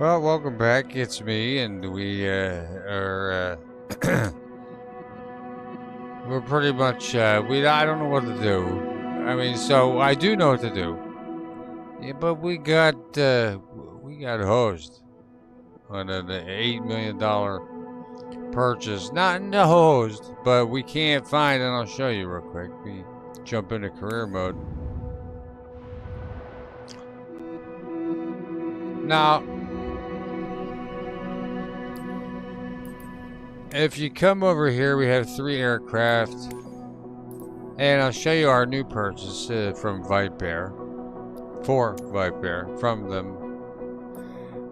Well, welcome back. It's me, and we are. We're pretty much. I don't know what to do. I mean, so I do know what to do. Yeah, but we got hosed on an $8 million purchase. Not in the hosed, but we can't find. And I'll show you real quick. We jump into career mode. Now, if you come over here, we have 3 aircraft, and I'll show you our new purchase from Viper, from them.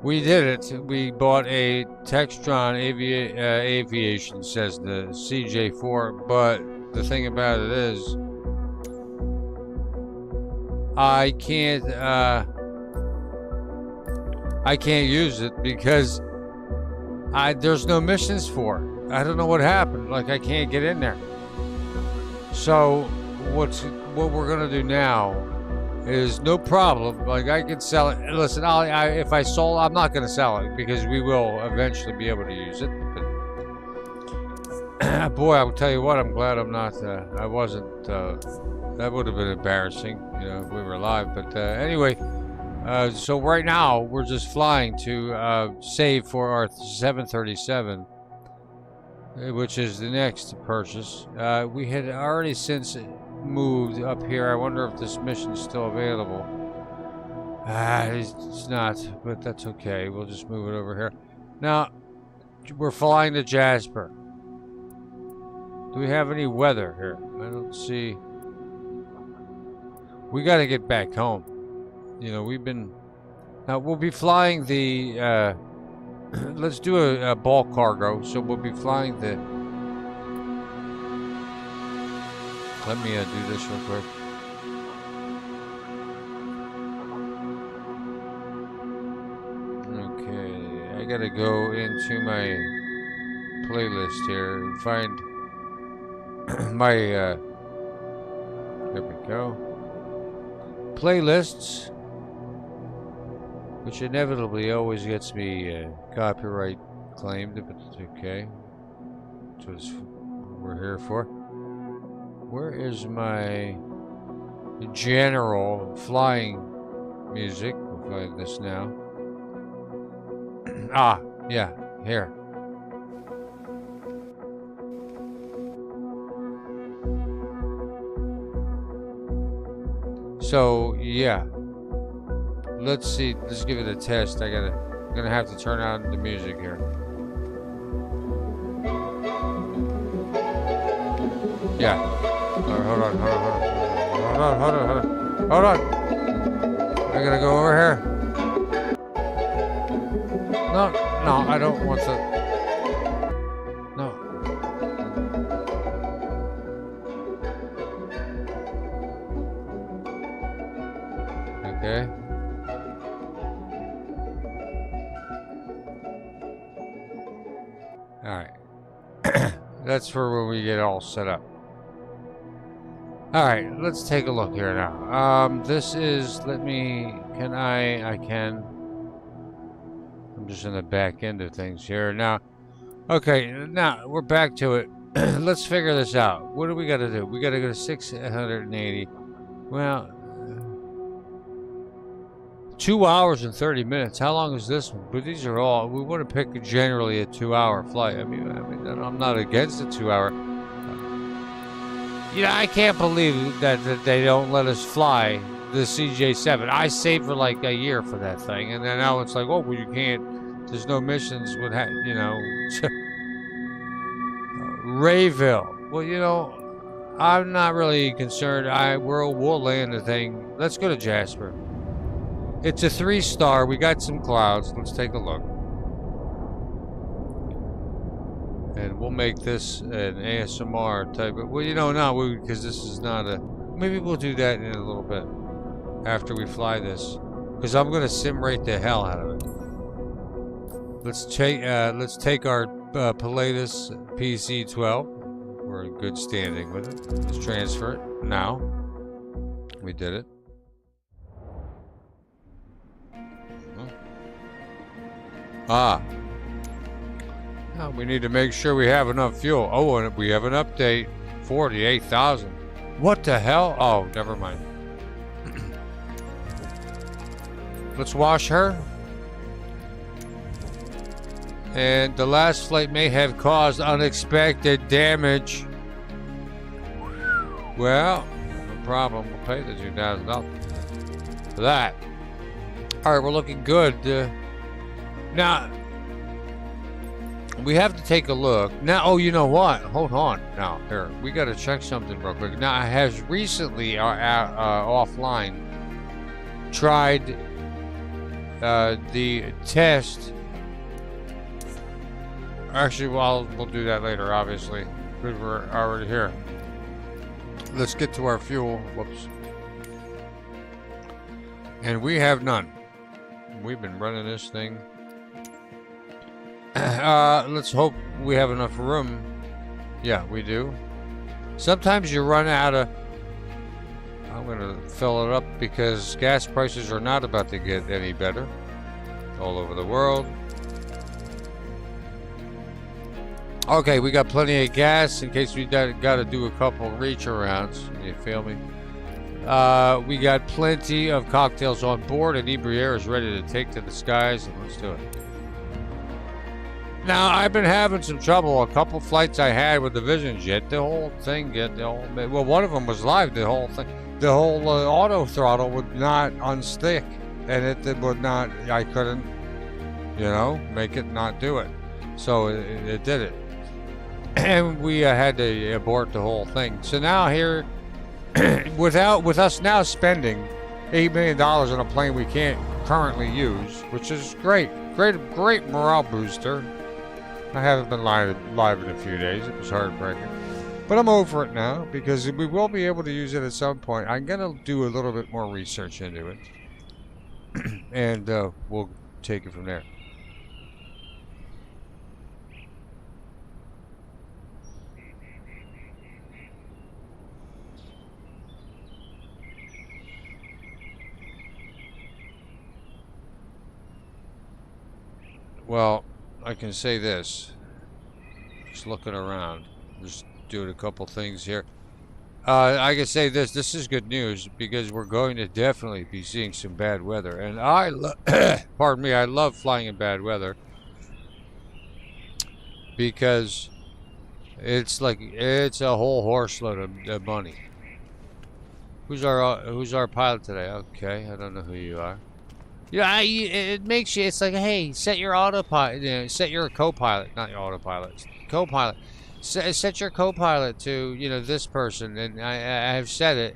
We did it. We bought a Textron Aviation Cessna CJ4, but the thing about it is, I can't use it because there's no missions for it. I don't know what happened. Like, I can't get in there. So what we're gonna do now is no problem. Like, I can sell it. Listen, if I sold, I'm not gonna sell it because we will eventually be able to use it. But boy, I'll tell you what. I'm glad I'm not. I wasn't. That would have been embarrassing, you know, if we were live. But anyway. So right now we're just flying to save for our 737, which is the next purchase. We had already since moved up here. I wonder if this mission is still available. It's not, but that's okay. We'll just move it over here. Now we're flying to Jasper. Do we have any weather here? I don't see. We got to get back home. You know, we'll be flying the, let's do a bulk cargo. So we'll be flying the, let me do this real quick. Okay, I gotta go into my playlist here and find my, there we go. Playlists. Which inevitably always gets me copyright claimed, but it's okay. That's what we're here for. Where is my general flying music? We'll find this now. Yeah, here. So, yeah. Let's see. Let's give it a test. I'm gonna have to turn on the music here. Yeah. Hold on. I gotta go over here. No, I don't want to. No. Okay. Alright. That's for when we get all set up. Alright, let's take a look here now. This is, I can. I'm just in the back end of things here. Now, okay, now we're back to it. Let's figure this out. What do we gotta do? We gotta go to 680. Well, 2 hours and 30 minutes. How long is this one? But these are all, we want to pick generally a 2-hour flight. I mean, I'm not against a 2-hour. You know, I can't believe that they don't let us fly the CJ7. I saved for like a year for that thing, and then now it's like, oh, well, you can't. There's no missions with, you know, Rayville. Well, you know, I'm not really concerned. We'll land the thing. Let's go to Jasper. It's a 3-star. We got some clouds. Let's take a look. And we'll make this an ASMR type of... Well, you know, not because this is not a... Maybe we'll do that in a little bit. After we fly this. Because I'm going to simrate the hell out of it. Let's take our Pilatus PC-12. We're in good standing with it. Let's transfer it now. We did it. Ah. Now we need to make sure we have enough fuel. Oh, and we have an update. 48,000. What the hell? Oh, never mind. Let's wash her. And the last flight may have caused unexpected damage. Well, no problem. We'll pay the $2,000 for that. All right, we're looking good. Now, we have to take a look. Now, oh, you know what? Hold on. Now, here, we got to check something real quick. Now, I have recently, offline, tried the test. Actually, well, we'll do that later, obviously, because we're already here. Let's get to our fuel. Whoops. And we have none. We've been running this thing. Let's hope we have enough room. Yeah, we do. Sometimes you run out of... I'm going to fill it up because gas prices are not about to get any better all over the world. Okay, we got plenty of gas in case we got to do a couple reach arounds. You feel me? We got plenty of cocktails on board, and Ibriere is ready to take to the skies, and let's do it. Now, I've been having some trouble. A couple flights I had with the Vision Jet, the whole thing, well, one of them was live, the whole thing. The whole auto throttle would not unstick, and it would not, I couldn't, you know, make it not do it. So it did it. And we had to abort the whole thing. So now here, with us now spending $8 million on a plane we can't currently use, which is great morale booster. I haven't been live in a few days. It was heartbreaking. But I'm over it now because we will be able to use it at some point. I'm going to do a little bit more research into it. And we'll take it from there. Well, I can say this. Just looking around. Just doing a couple things here. I can say this. This is good news because we're going to definitely be seeing some bad weather. And pardon me, I love flying in bad weather. Because it's a whole horse load of money. Who's our pilot today? Okay, I don't know who you are. Yeah, it makes you. It's like, hey, set your autopilot. Set your co-pilot, not your autopilot. Co-pilot. Set your co-pilot to this person, and I have said it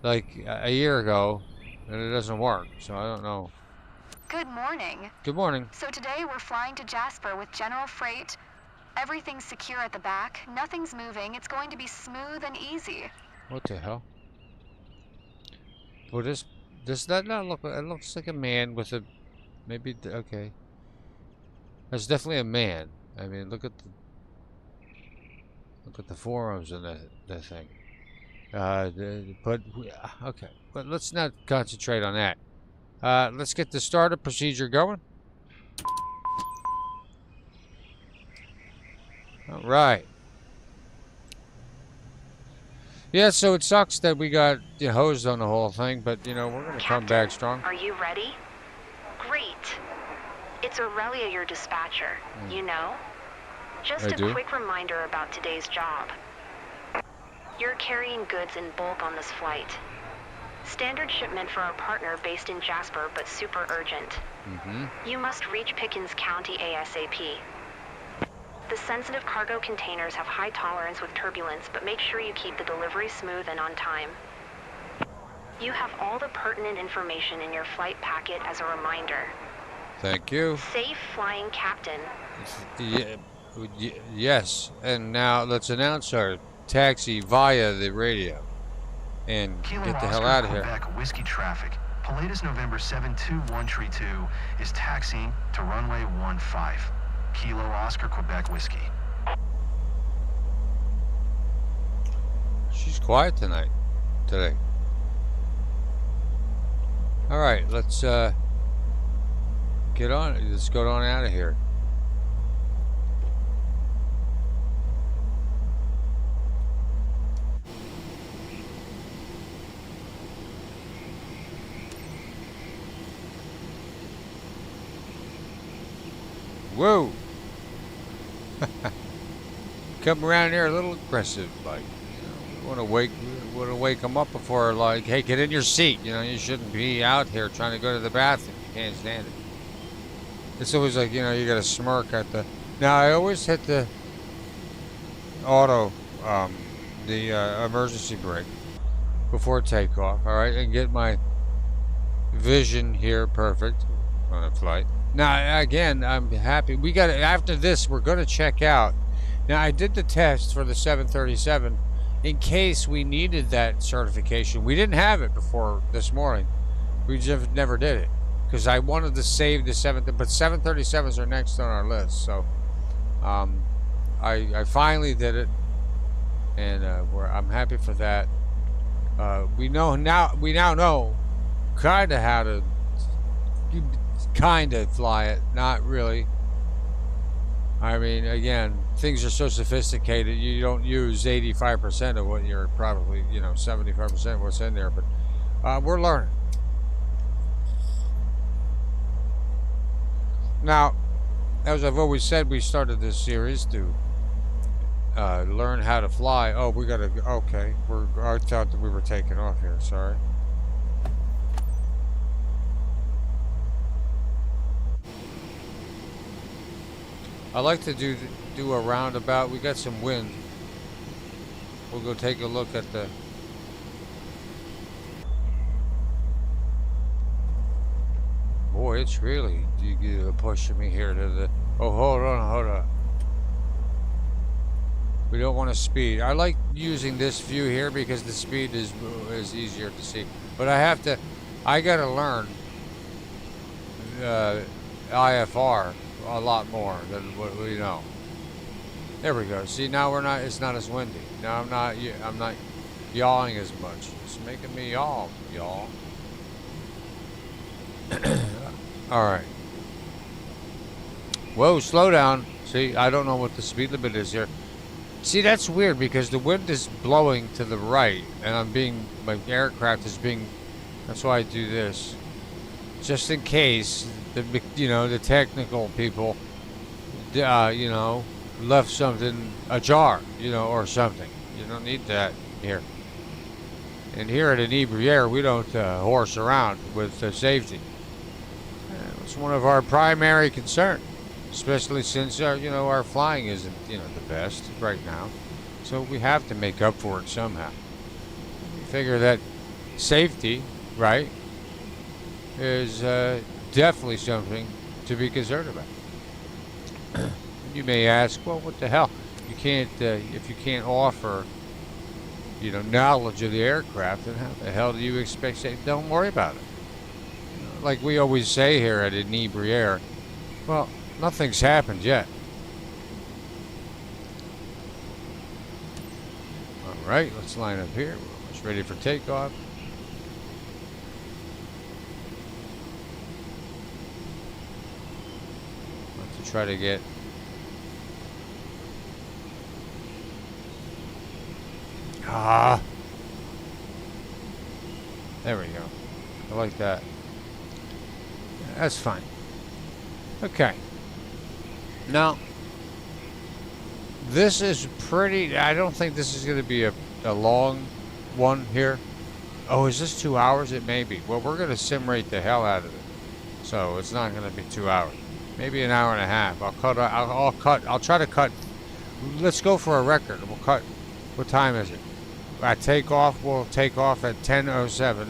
like a year ago, and it doesn't work. So I don't know. Good morning. Good morning. So today we're flying to Jasper with general freight. Everything's secure at the back. Nothing's moving. It's going to be smooth and easy. What the hell? Well, does that not look? It looks like a man with a, maybe. Okay. That's definitely a man. I mean, look at the forearms in that thing. Okay. But let's not concentrate on that. Let's get the startup procedure going. All right. Yeah, so it sucks that we got hosed on the whole thing, but we're gonna come back strong. Are you ready? Great. It's Aurelia, your dispatcher. You know? Just a quick reminder about today's job. You're carrying goods in bulk on this flight. Standard shipment for our partner based in Jasper, but super urgent. You must reach Pickens County ASAP. The sensitive cargo containers have high tolerance with turbulence, but make sure you keep the delivery smooth and on time. You have all the pertinent information in your flight packet as a reminder. Thank you. Safe flying, Captain. Yes, and now let's announce our taxi via the radio. And Kilo get the hell Oscar, out of here. Quebec whiskey traffic. Pilatus November 72132 is taxiing to runway 15. Kilo Oscar, Quebec whiskey. She's quiet today. All right, let's get on it. Let's go on out of here. Whoa! Come around here a little aggressive, like, you know, we want to wake them up before, like, hey, get in your seat. You know, you shouldn't be out here trying to go to the bathroom. You can't stand it. It's always like, you know, you got to smirk at the. Now I always hit the auto, the emergency brake before takeoff. All right, and get my vision here perfect on a flight. Now, again, I'm happy. We got after this, we're going to check out. Now, I did the test for the 737 in case we needed that certification. We didn't have it before this morning. We just never did it because I wanted to save the 7th, but 737s are next on our list. So, I finally did it, and I'm happy for that. We now know kind of how to. Kind of fly it, not really. I mean, again, things are so sophisticated, you don't use 85% of what you're probably, you know, 75% of what's in there, but we're learning. Now, as I've always said, we started this series to learn how to fly. Oh, we gotta, okay, I thought that we were taking off here, sorry. I like to do a roundabout. We got some wind. We'll go take a look at the. Boy, it's really pushing me here to the. Oh, hold on. We don't want to speed. I like using this view here because the speed is easier to see. But I gotta learn IFR. A lot more than what we know. There we go. See, now it's not as windy. Now I'm not yawing as much. It's making me yaw, y'all. All right. Whoa, slow down. See, I don't know what the speed limit is here. See, that's weird because the wind is blowing to the right, and my aircraft is being. That's why I do this, just in case. The technical people, left something ajar, or something. You don't need that here. And here at Inebriere, we don't horse around with safety. It's one of our primary concerns, especially since our flying isn't the best right now. So we have to make up for it somehow. We figure that safety, right, is definitely something to be concerned about. You may ask, well, what the hell? You can't if you can't offer knowledge of the aircraft, then how the hell do you expect safety? Don't worry about it. Like we always say here at Inebriere, well, nothing's happened yet. All right, let's line up here. We're almost ready for takeoff. Try to get there we go. I like that. That's fine. Okay. Now this is pretty. I don't think this is going to be a long one here. Oh, is this 2 hours? It may be. Well, we're going to sim rate the hell out of it, so it's not going to be 2 hours. Maybe an hour and a half. I'll try to cut. Let's go for a record. We'll cut. What time is it? At takeoff, we'll take off at 10:07.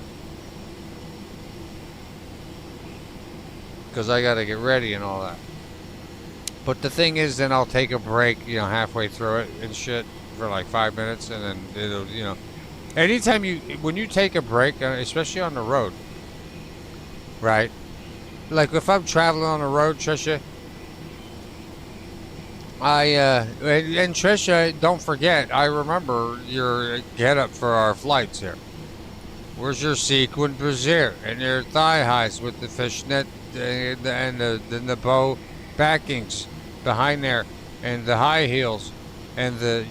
Because I got to get ready and all that. But the thing is, then I'll take a break, halfway through it and shit for like 5 minutes, and then it'll, anytime when you take a break, especially on the road, right? Like if I'm traveling on the road, Trisha, and Trisha, don't forget, I remember your get up for our flights here. Where's your sequin brassiere and your thigh highs with the fishnet and the bow backings behind there, and the high heels, and the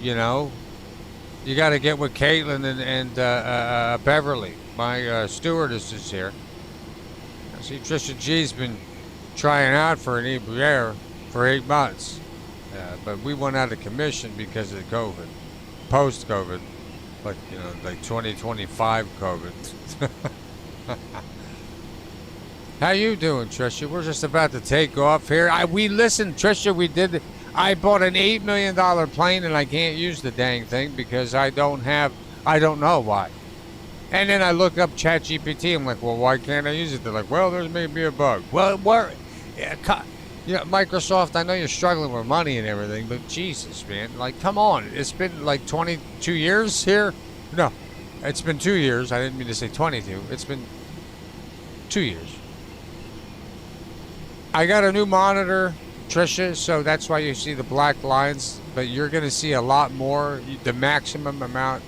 you got to get with Caitlin and Beverly, my stewardess is here. See, Trisha G's been trying out for an Ibriere for 8 months, but we went out of commission because of COVID, post-COVID, like 2025 COVID. How you doing, Trisha? We're just about to take off here. We listened, Trisha. I bought an $8 million plane and I can't use the dang thing because I don't know why. And then I look up ChatGPT. I'm like, well, why can't I use it? They're like, well, there's maybe a bug. Well, Microsoft, I know you're struggling with money and everything, but Jesus, man, like, come on. It's been like 22 years here. No, it's been 2 years. I didn't mean to say 22. It's been 2 years. I got a new monitor, Trisha, so that's why you see the black lines, but you're going to see a lot more, the maximum amount,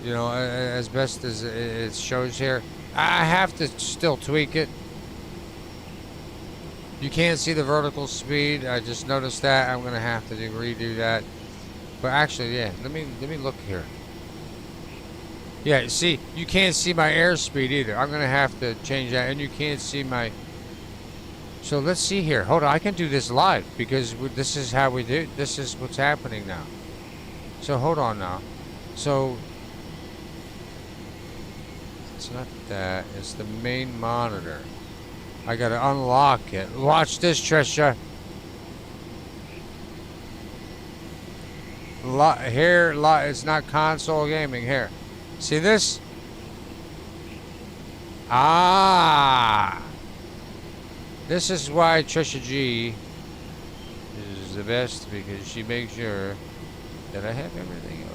as best as it shows here. I have to still tweak it. You can't see the vertical speed. I just noticed that. I'm going to have to redo that. But actually, yeah, let me look here. Yeah, see, you can't see my airspeed either. I'm going to have to change that, and you can't see my... So let's see here. Hold on, I can do this live because this is how we do. This is what's happening now. So hold on now. So it's not that. It's the main monitor. I gotta unlock it. Watch this, Trisha. Here, it's not console gaming. Here, see this? Ah. This is why Trisha G is the best, because she makes sure that I have everything.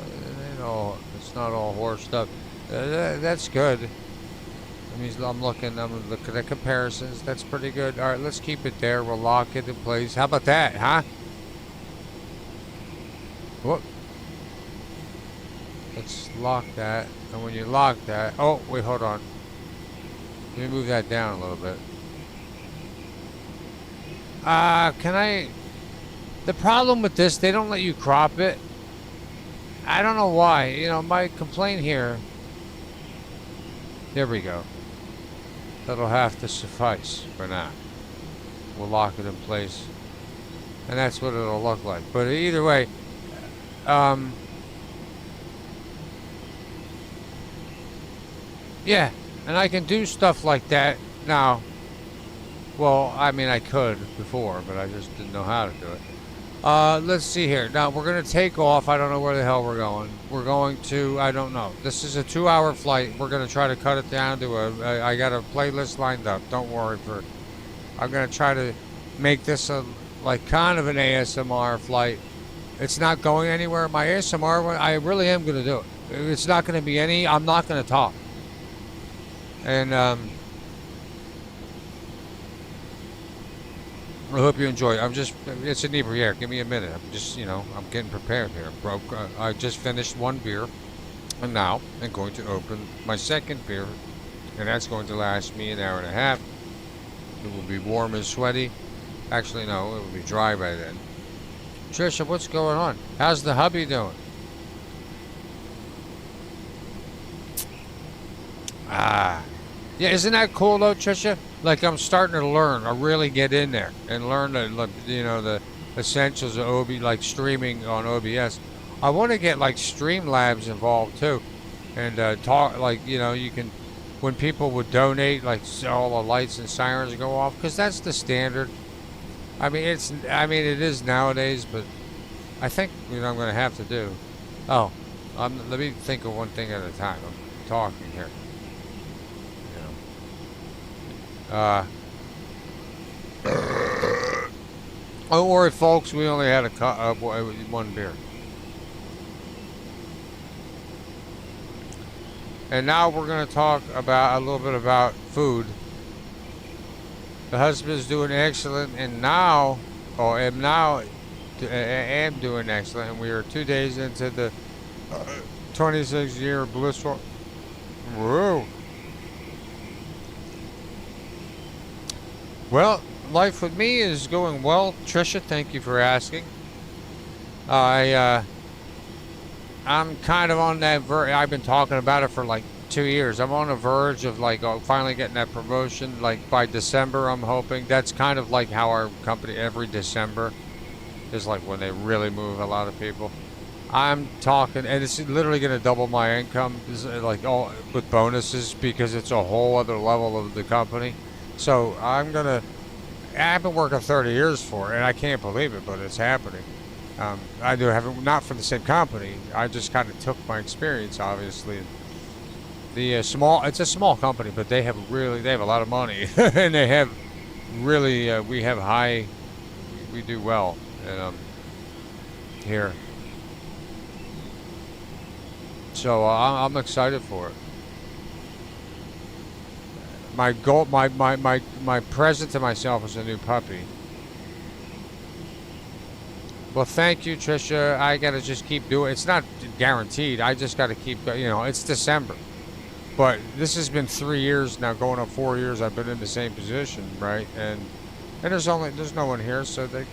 It's not all horsed up. That's good. I'm looking at the comparisons. That's pretty good. All right, let's keep it there. We'll lock it in place. How about that, huh? Whoop. Let's lock that. And when you lock that, oh wait, hold on. Let me move that down a little bit. The problem with this, they don't let you crop it. I don't know why. My complaint here. There we go. That'll have to suffice for now. We'll lock it in place. And that's what it'll look like. But either way, yeah, and I can do stuff like that now. Well, I mean, I could before, but I just didn't know how to do it. Let's see here. Now, we're going to take off. I don't know where the hell we're going. We're going to, I don't know. This is a 2-hour flight. We're going to try to cut it down to I got a playlist lined up. Don't worry. I'm going to try to make this like kind of an ASMR flight. It's not going anywhere. My ASMR, I really am going to do it. It's not going to be I'm not going to talk. And, I hope you enjoy it. It's an Ibriere. Give me a minute. I'm getting prepared here. I just finished one beer, and now I'm going to open my second beer, and that's going to last me an hour and a half. It will be warm and sweaty. Actually, no, it will be dry by then. Trisha, what's going on? How's the hubby doing? Yeah, isn't that cool though, Trisha? Like, I'm starting to learn. I really get in there and learn the essentials of like streaming on OBS. I want to get like Streamlabs involved too, and talk like you can, when people would donate, like all the lights and sirens go off, because that's the standard. I mean it is nowadays, but I think I'm going to have to do. Oh, let me think of one thing at a time. I'm talking here. Don't worry, folks. We only had one beer. And now we're going to talk about a little bit about food. The husband's doing excellent, and am doing excellent. And we are 2 days into the 26-year blissful. Whoa. Well, life with me is going well. Trisha, thank you for asking. I'm kind of on that verge. I've been talking about it for like 2 years. I'm on the verge of like finally getting that promotion. Like by December, I'm hoping. That's kind of like how our company every December is like when they really move a lot of people. I'm talking, and it's literally going to double my income, like all with bonuses, because it's a whole other level of the company. So I've been working 30 years for it, and I can't believe it, but it's happening. I do have it, not for the same company. I just kind of took my experience, obviously. It's a small company, but they have a lot of money, and they have really, we do well here. So I'm excited for it. My goal, my present to myself is a new puppy. Well, thank you, Trisha. I gotta just keep doing. It's not guaranteed. I just gotta keep. It's December, but this has been 3 years now, going on 4 years. I've been in the same position, right? And there's no one here, so the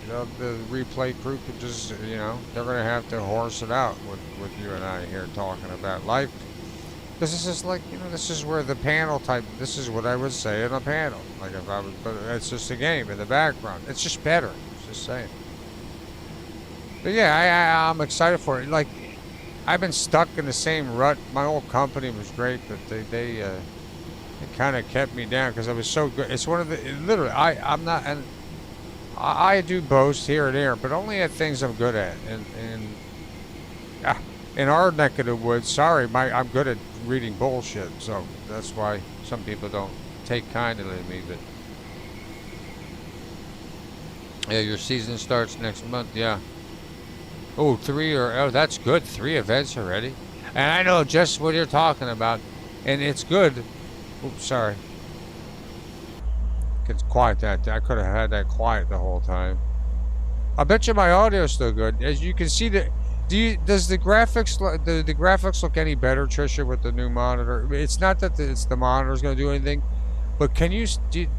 replay crew could just, they're gonna have to horse it out with you and I here talking about life. Because this is like, this is where the panel type. This is what I would say in a panel. Like if I was, but it's just a game in the background. It's just better. Just saying. But yeah, I'm excited for it. Like, I've been stuck in the same rut. My old company was great, but they kind of kept me down because I was so good. It's one of the literally. I'm not, and I do boast here and there, but only at things I'm good at. And in our neck of the woods, I'm good at reading bullshit. So that's why some people don't take kindly to me. But yeah, your season starts next month. Yeah. Oh, that's good. 3 events already. And I know just what you're talking about. And it's good. Oops, sorry. It's quiet that. I could have had that quiet the whole time. I bet you my audio's still good. As you can see, does the graphics look any better, Trisha, with the new monitor? It's not that it's the monitor's going to do anything, but do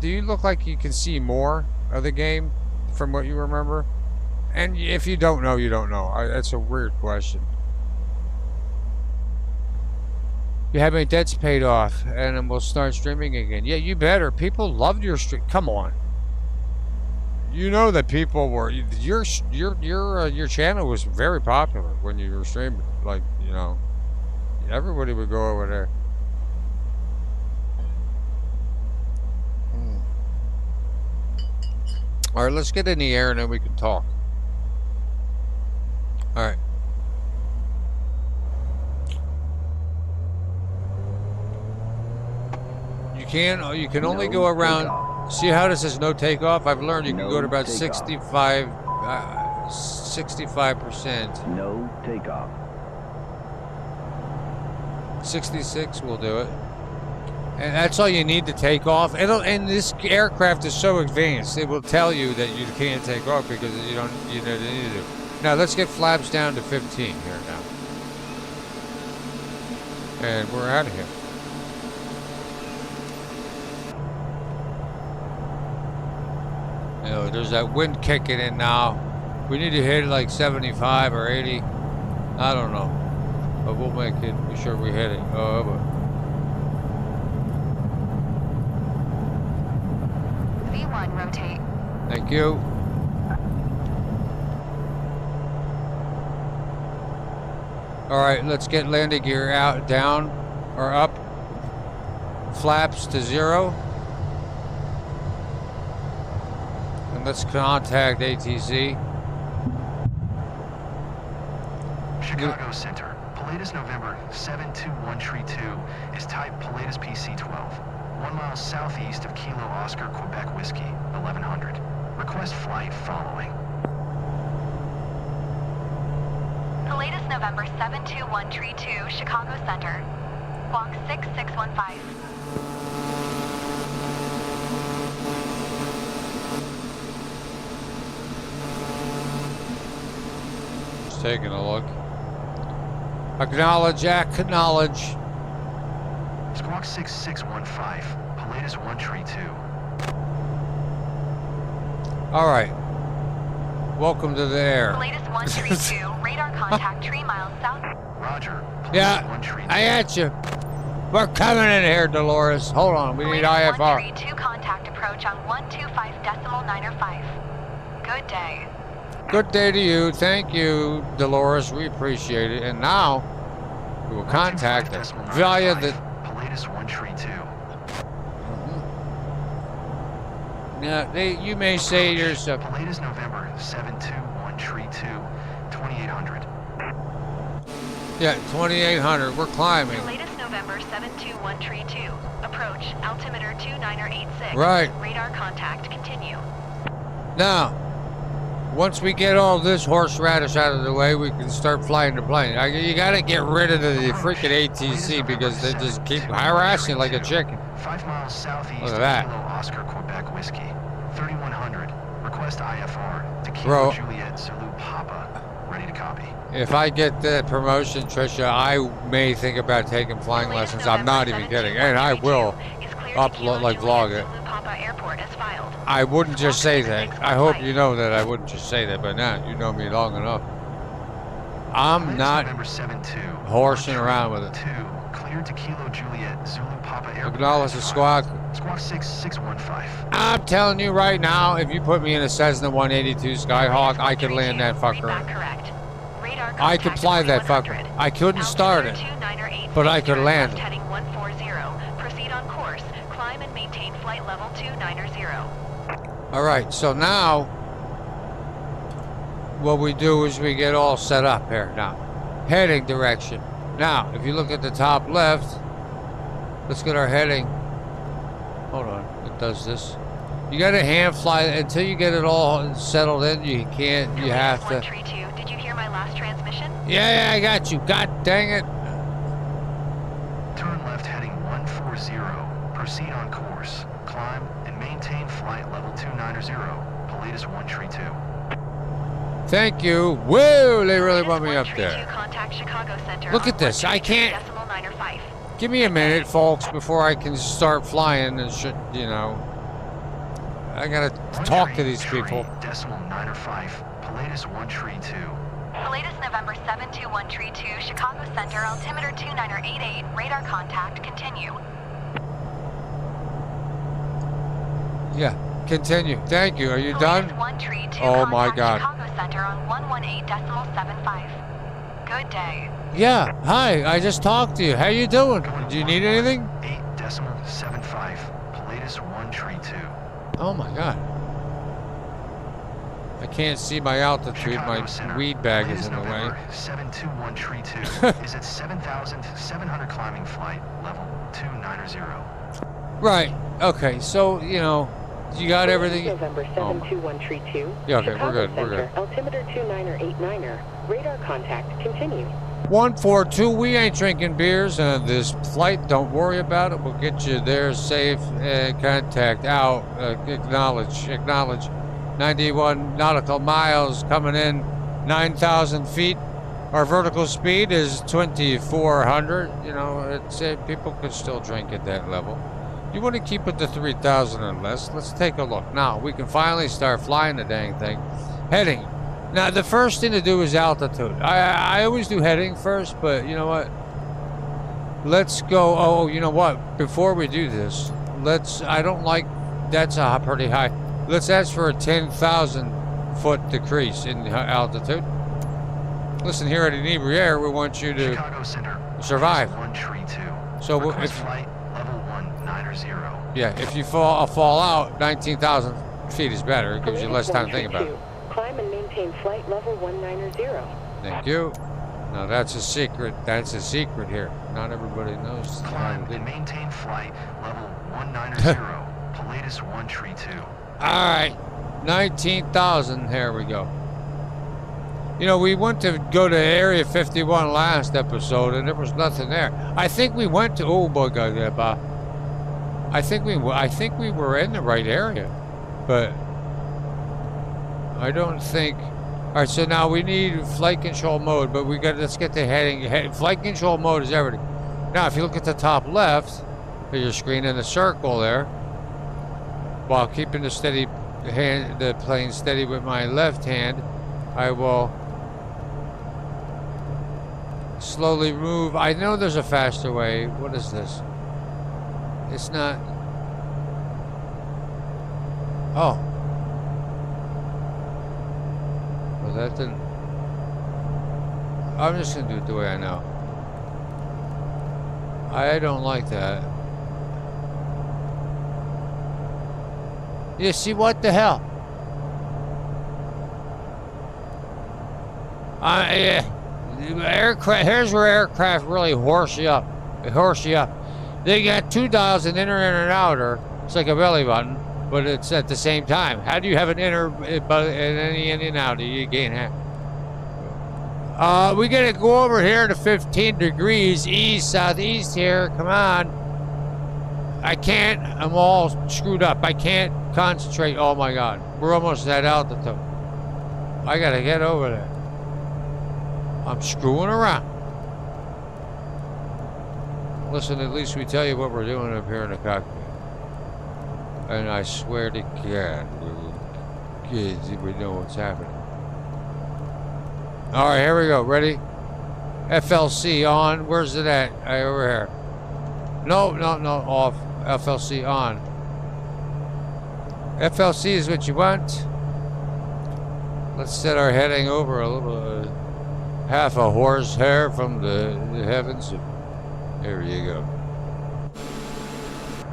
you look like you can see more of the game from what you remember? And if you don't know, you don't know. That's a weird question. You have any debts paid off, and then we'll start streaming again. Yeah, you better. People loved your stream. Come on. You know that people were your channel was very popular when you were streaming. Like, everybody would go over there. All right, let's get in the air and then we can talk. All right. You can only go around. See how this says no takeoff? I've learned you can go to about 65%. No takeoff. 66 will do it. And that's all you need to take off. And this aircraft is so advanced, it will tell you that you can't take off because you need to. Now let's get flaps down to 15 here now. And we're out of here. There's that wind kicking in now. We need to hit it like 75 or 80. I don't know. But we'll make it. Be sure we hit it. V1 rotate. Thank you. All right, let's get landing gear out, down, or up. Flaps to 0. And let's contact ATC. Chicago Center. Pilatus November 72132 is type Pilatus PC-12. 1 mile southeast of Kilo Oscar Quebec Whiskey, 1100. Request flight following. Pilatus November 72132, Chicago Center. Walk 6615. Just taking a look. Acknowledge. Squawk 6615, Pilatus 132. All right. Welcome to the air. Latest 132, radar contact 3 miles south. Roger. Yeah, 132. I got you. We're coming in here, Dolores. Hold on, we need IFR. 132 contact approach on 125.905. Good day. Good day to you. Thank you, Dolores. We appreciate it. And now we will contact us via the Pilatus 132. Yeah, you may say yourself. Pilatus November 72132, 2800. Yeah, 2800. We're climbing. Latest November 72132. Approach altimeter 2986. Right. Radar contact continue. Now, once we get all this horseradish out of the way, we can start flying the plane. You gotta get rid of the freaking ATC because they just keep harassing like a chicken. 5 miles southeast Look at of that. Kilo Oscar Quebec Whiskey, 3100. Request IFR to Kilo Bro. Juliet Zulu Papa. Ready to copy. If I get that promotion, Trisha, I may think about taking flying lessons. I'm not even kidding. And I will upload, like vlog it. I wouldn't just say that. I hope you know that I wouldn't just say that, but now you know me long enough. I'm not horsing around with it. Cleared to Kilo Juliet Zulu Papa Airport. Acknowledge the squawk. Squawk 6615. I'm telling you right now, if you put me in a Cessna 182 Skyhawk, I could land that fucker. I could fly that fucker. I couldn't start it, but I could land it. Heading 140. Proceed on course. Climb and maintain flight level 290. All right, so now what we do is we get all set up here now. Heading direction. Now, if you look at the top left, let's get our heading. Hold on, it does this. You gotta hand fly until you get it all settled in. You can't. You have to. Did you hear my last transmission? Yeah, I got you. God dang it. Turn left heading 140. Proceed on course. Climb and maintain flight level 290. Pilatus 132. Thank you. Whoa, they really want me up there. Contact Chicago Center. Look at this. I can't. Give me a minute, folks, before I can start flying and shit, you know. I gotta talk to these people. Decimal 905. Pilatus 132. Pilatus November 72132, Chicago Center, altimeter 2988, radar contact, continue. Yeah, continue. Thank you. Are you done? Pilatus 132, Oh my God. Chicago Center on 118.75. Good day. Yeah. Hi. I just talked to you. How you doing? Do you need anything? 8.75. Pilatus 132. Oh my God. I can't see my altitude. Chicago My Center. weed bag is in the November way. 72132 is at 7,700 climbing flight level 290. Right. Okay. So, you know, you got everything. November 72132. Yeah, okay, Chicago we're good, we're Center, good. Altimeter 2989er. Radar contact continue. 142. We ain't drinking beers on this flight. Don't worry about it. We'll get you there safe. Contact out. Acknowledge. 91 nautical miles coming in. 9,000 feet. Our vertical speed is 2,400. You know, it's people could still drink at that level. You want to keep it to 3,000 or less. Let's take a look. Now, we can finally start flying the dang thing. Heading. Now, the first thing to do is altitude. I always do heading first, but you know what? Let's go. Oh, you know what? Before we do this, I don't like, that's a pretty high. Let's ask for a 10,000 foot decrease in altitude. Listen, here at Inebriere, we want you to Chicago Center. survive. 132. So Request if, flight level 190. yeah, if you fall out, 19,000 feet is better. It gives you less time to think about it. Climb and maintain flight level 190. Thank you. Now that's a secret. That's a secret here. Not everybody knows. Climb and maintain flight level 190. Pilatus 132. All right, 19,000. Here we go. You know, we went to go to Area 51 last episode, and there was nothing there. I think we went to. Oh boy, I think we were in the right area, but I don't think. All right, so now we need flight control mode, but let's get the heading. Flight control mode is everything. Now, if you look at the top left of your screen in the circle there, while keeping the steady the plane steady with my left hand, I will slowly move. I know there's a faster way. What is this? It's not. Oh. Well, that didn't. I'm just gonna do it the way I know. I don't like that. You see, what the hell? Aircraft. Here's where aircraft really horse you up. They horse you up. They got two dials, an inner and an outer. It's like a belly button, but it's at the same time. How do you have an inner and any in and out? You can't have. We gotta go over here to 15 degrees east, southeast here. Come on. I can't. I'm all screwed up. I can't concentrate. Oh my God. We're almost at altitude. I gotta get over there. I'm screwing around. Listen, at least we tell you what we're doing up here in the cockpit. And I swear to God, we know what's happening. All right, here we go. Ready? FLC on. Where's it at? Over here. No, off. FLC on. FLC is what you want. Let's set our heading over a little, half a horsehair from the heavens. There you go.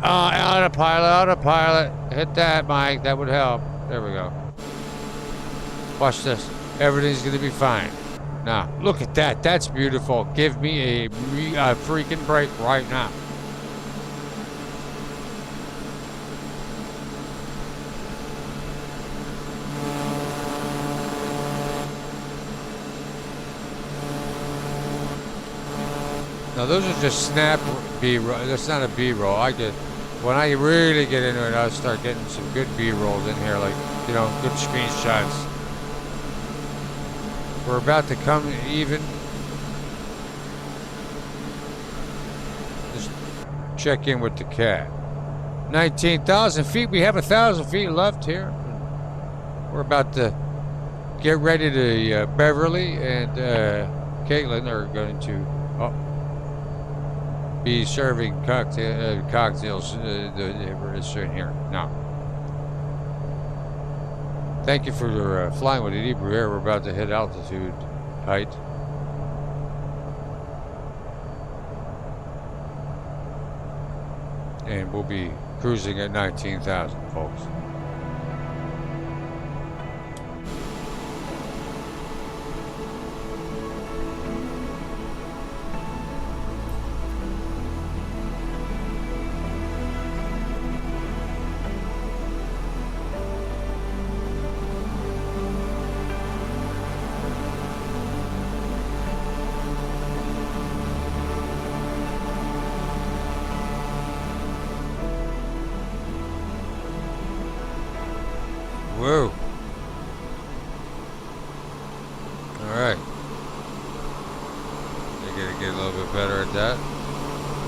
Autopilot. Hit that, Mike. That would help. There we go. Watch this. Everything's gonna be fine. Now, look at that. That's beautiful. Give me a freaking break right now. Now, those are just snap B-roll. That's not a B-roll. When I really get into it, I'll start getting some good B-rolls in here, like, you know, good screenshots. We're about to come even. Just check in with the cat. 19,000 feet. We have 1,000 feet left here. We're about to get ready to, Beverly and Caitlin are going to be serving cocktails in here now. Thank you for flying with Hebrew Air. We're about to hit altitude height. And we'll be cruising at 19,000, folks. Whoa. Alright. I gotta get a little bit better at that.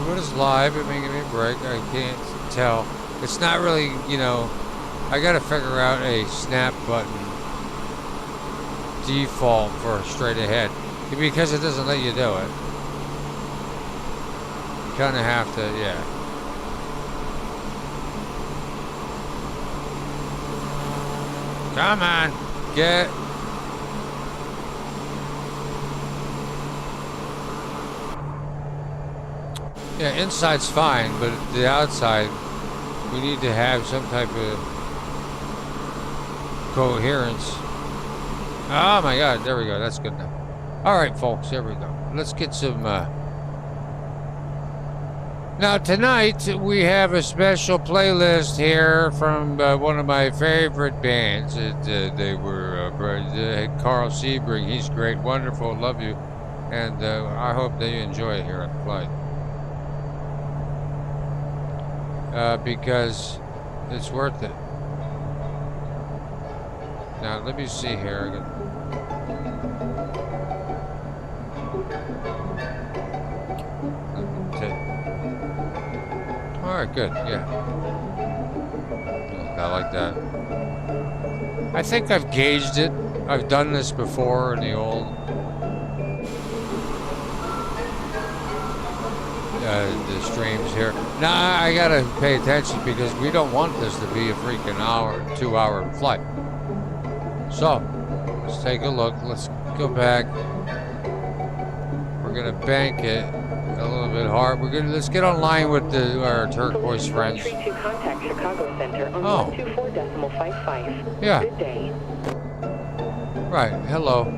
What is live? It may give me a break. I can't tell. It's not really, you know, I gotta figure out a snap button default for straight ahead. Because it doesn't let you do it. You kinda have to, yeah. Come on, get. Yeah, inside's fine, but the outside, we need to have some type of coherence. Oh my God, there we go. That's good enough. All right, folks, there we go. Let's get some. Now tonight we have a special playlist here from one of my favorite bands. They were Carl Sebring. He's great, wonderful, love you, and I hope that you enjoy it here on the flight because it's worth it. Now let me see here. All right, good, yeah. I like that. I think I've gauged it. I've done this before in the old the streams here. Now I gotta pay attention because we don't want this to be a freaking hour, 2-hour flight. So let's take a look. Let's go back. We're gonna bank it a little bit hard. Let's get online with our turquoise friends. Contact Chicago Center on 124.55. Yeah. Good day. Right. Hello.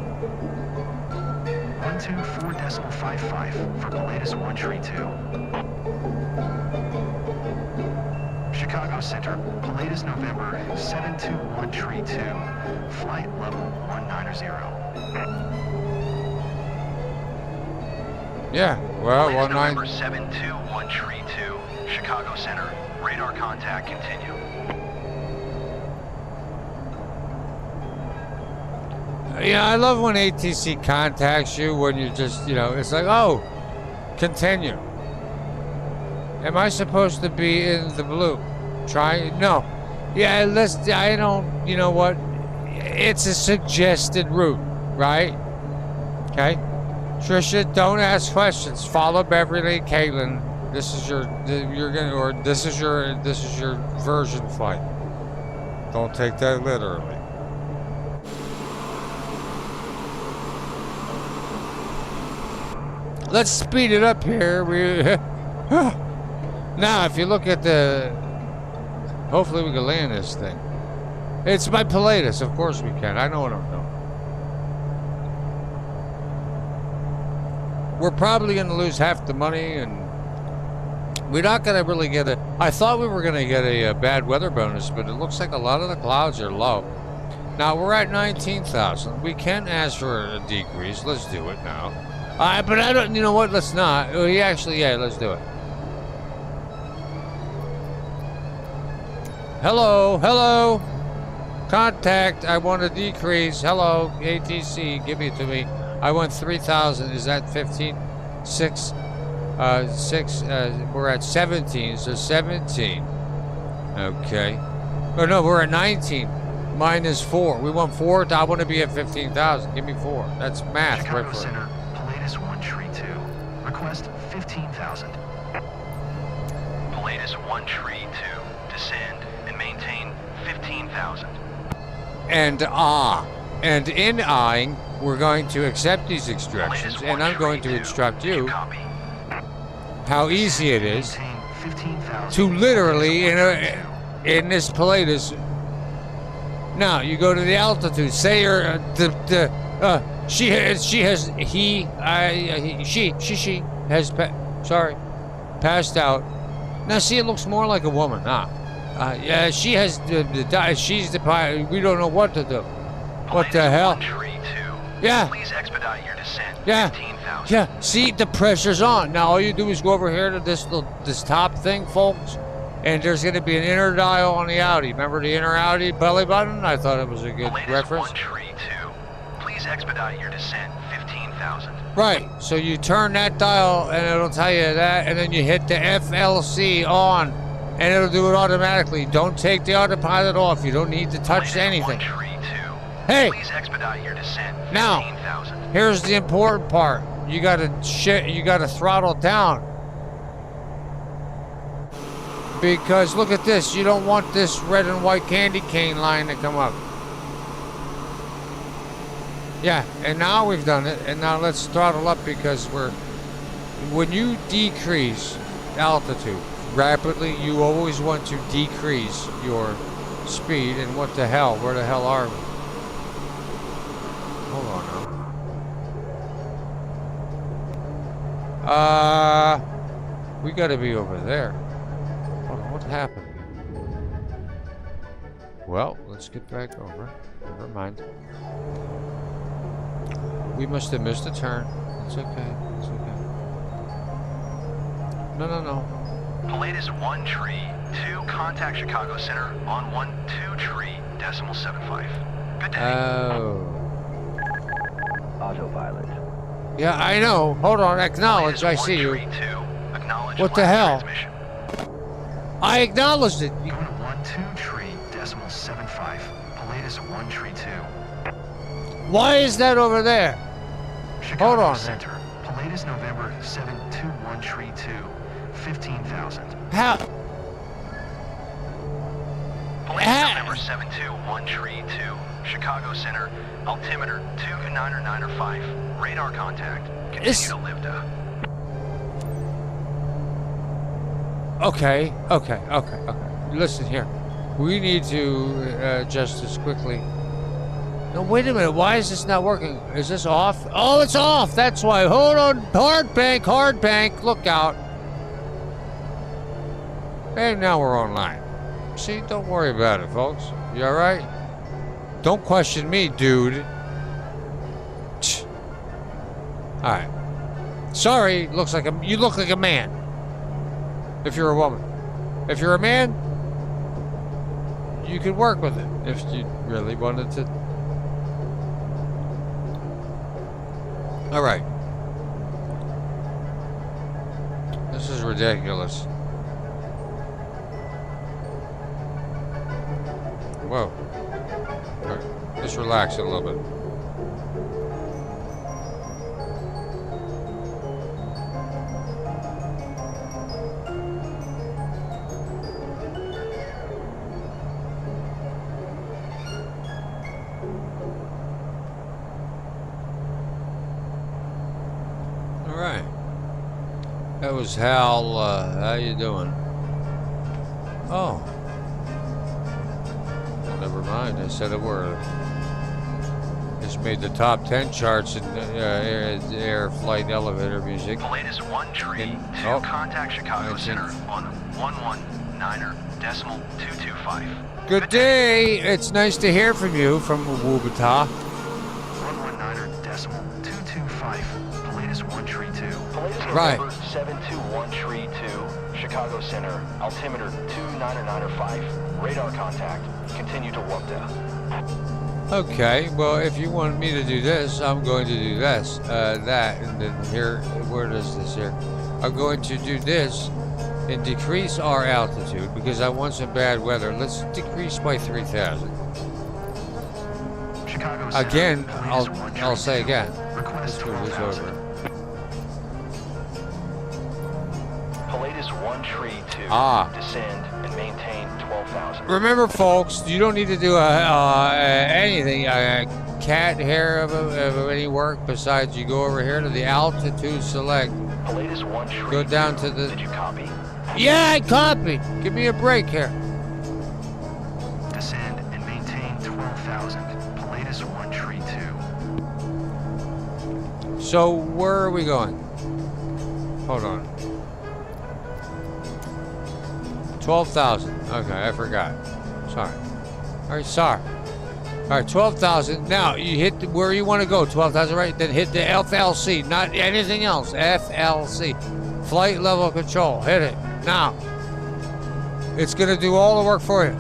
124.55 for Pilatus 132. Chicago Center, Pilatus November 72132, flight level 190. Yeah, well, Pilatus 19. November 72132, Chicago Center, radar contact continue. Yeah, I love when ATC contacts you when you just, it's like, oh, continue. Am I supposed to be in the blue? No. Yeah, I don't, you know what? It's a suggested route, right? Okay? Trisha, don't ask questions. Follow Beverly, Caitlin. This is your version flight. Don't take that literally. Let's speed it up here. Now, if you look at hopefully we can land this thing. It's my Pilatus, of course we can. I know what I'm doing. We're probably going to lose half the money, and we're not going to really get I thought we were going to get a bad weather bonus, but it looks like a lot of the clouds are low. Now, we're at 19,000. We can ask for a decrease. Let's do it now. But I don't, you know what? Let's not. Yeah, let's do it. Hello. Contact. I want a decrease. Hello, ATC. Give it to me. I want 3,000. Is that 15? 6. We're at 17. So 17. Okay. Oh no, we're at 19. Minus 4. We want 4. I want to be at 15,000. Give me 4. That's math. Chicago right Center, Pilatus 132. Request 15,000. Pilatus 132. Descend and maintain 15,000. And in eyeing, we're going to accept these instructions, and I'm going to instruct you how easy it is to literally in this Pilatus. Now you go to the altitude. Say she has passed out. Now see, it looks more like a woman. Yeah, she has she's the pilot. We don't know what to do. What the hell? Yeah. Please expedite your descent. Yeah. 15,000. Yeah. See, the pressure's on. Now all you do is go over here to this top thing, folks, and there's going to be an inner dial on the Audi. Remember the inner Audi belly button? I thought it was a good reference. 132. Please expedite your descent. 15,000. Right. So you turn that dial, and it'll tell you that, and then you hit the FLC on. And it'll do it automatically. Don't take the autopilot off. You don't need to touch anything. Hey! Please expedite your descent. 15,000. Now, here's the important part. You gotta throttle down. Because look at this. You don't want this red and white candy cane line to come up. Yeah, and now we've done it. And now let's throttle up because when you decrease altitude rapidly, you always want to decrease your speed. And what the hell? Where the hell are we? Hold on now. We gotta be over there. Hold on, what happened? Well, let's get back over. Never mind. We must have missed a turn. It's okay. It's okay. No. Pilatus 132, contact Chicago Center on 12.75. Good day. Oh. Autopilot. Yeah, I know. Hold on. Acknowledge. I see you. What the hell? I acknowledged it. Going to 123.75. Pilatus 132. Why is that over there? Chicago Hold on. Center, Pilatus November 721 Tree 2, 15,000. How? Pilatus November 721 Tree 2, Chicago Center, altimeter 29905, radar contact, continue to Lambda. Okay. Listen here. We need to adjust this quickly. No, wait a minute. Why is this not working? Is this off? Oh, it's off. That's why. Hold on. Hard bank. Look out. And now we're online. See, don't worry about it, folks. You all right? Don't question me, dude. All right. Sorry. Looks like you look like a man. If you're a woman. If you're a man, you could work with it if you really wanted to. All right. This is ridiculous. Whoa. All right. Just relax it a little bit. That was Hal. How you doing? Oh. Well, never mind. I said a word. Just made the top 10 charts in air flight elevator music. Latest 1 tree, 2 contact Chicago Center on 119.225. Good day. It's nice to hear from you from Wubata. 119.225. Latest 1 tree 2. Right. 721 Tree 2, Chicago Center, altimeter 29905, radar contact, continue to Lambda. Okay, well, if you want me to do this, I'm going to do this, that, and then here, where does this here? I'm going to do this and decrease our altitude because I want some bad weather. Let's decrease by 3,000. Again, I'll say again. Let's move this over. Latest 1 tree 2, descend and maintain 12,000. Remember, folks, you don't need to do anything, cat hair of any work besides you go over here to the altitude select. Latest 1 tree go down to the. Did you copy? Yeah, I copied. Give me a break here. Descend and maintain 12,000. Latest 1 tree 2. So where are we going? Hold on. 12,000. Okay, I forgot. Sorry. All right, sorry. All right, 12,000. Now you hit where you want to go. 12,000, right? Then hit the FLC, not anything else. FLC, flight level control. Hit it now. It's gonna do all the work for you.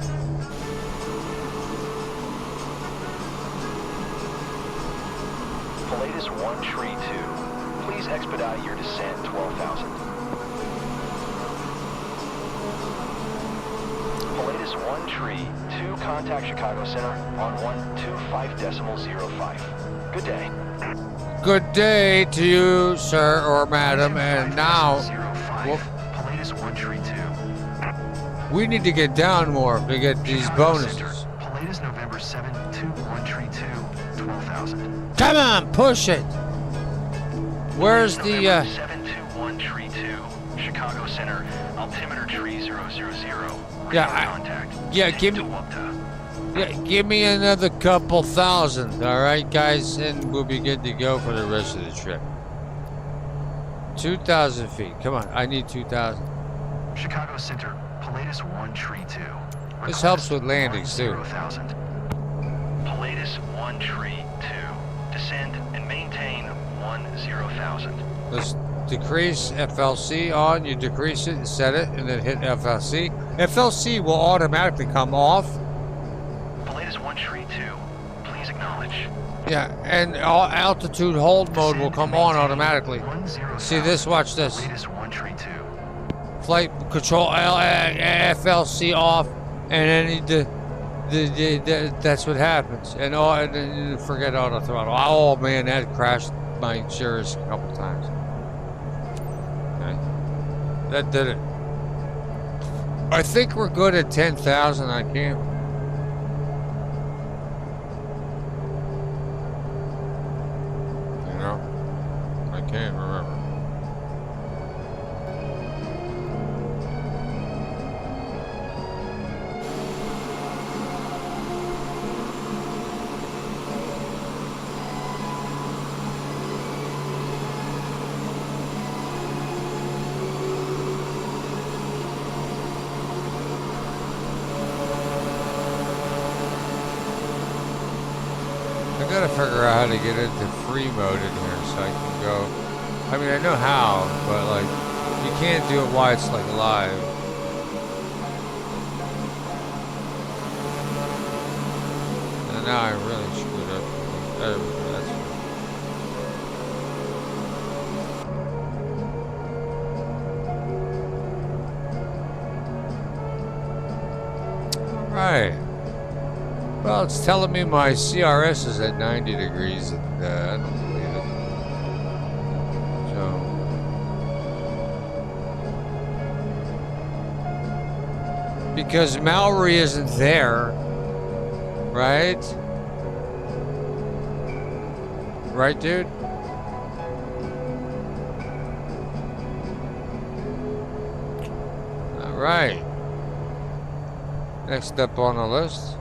Latest 1 tree 2. Please expedite your descent 12,000. Latest 1 tree, 2 contact Chicago Center on 125.05. Good day. Good day to you, sir or madam. And now, Latest 1 tree 2. We need to get down more to get these bonuses. Latest November 721 tree 2, 12,000. Come on, push it. Where's the 721 tree 2, Chicago Center, altimeter tree 000. Give me another couple thousand, all right, guys, and we'll be good to go for the rest of the trip. 2,000 feet. Come on, I need 2,000. Chicago Center, Pilatus 1 tree 2. This helps with landings too. Pilatus 1 tree 2. Descend and maintain 10,000. Let's decrease FLC on. You decrease it, set it, and then hit FLC. FLC will automatically come off. Pilatus 1 tree 2. Please acknowledge. Yeah, and altitude hold mode will come on automatically. See this? Watch this. Pilatus 1 tree 2. Flight control FLC off, and then that's what happens. And forget auto throttle. Oh man, that crashed my Cirrus a couple times. Okay. That did it. I think we're good at 10,000. I can't. You know, I can't remember. I gotta figure out how to get into free mode in here so I can go. I mean, I know how, but like, you can't do it while it's like live. And now I really screwed up. There we go, that's all right. Well, it's telling me my CRS is at 90 degrees, and I don't believe it. So, because Mallory isn't there, right? Right, dude? All right. Next up on the list.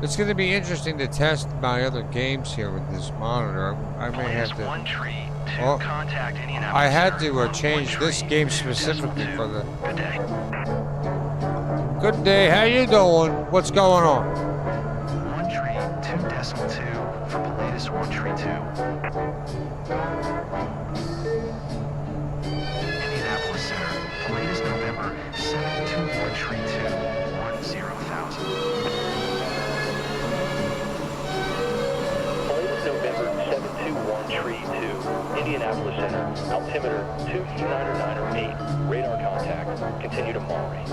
It's going to be interesting to test my other games here with this monitor. I may have to. Oh, I had to change this game specifically for the. Good day. Good day. How you doing? What's going on? 1 tree 2.2 for Pilatus 1 tree 2. Indianapolis Center, Pilatus November 721 tree 2, 10,000. November 721 Tree 2, Indianapolis Center, altimeter 29908, radar contact, continue to Maury.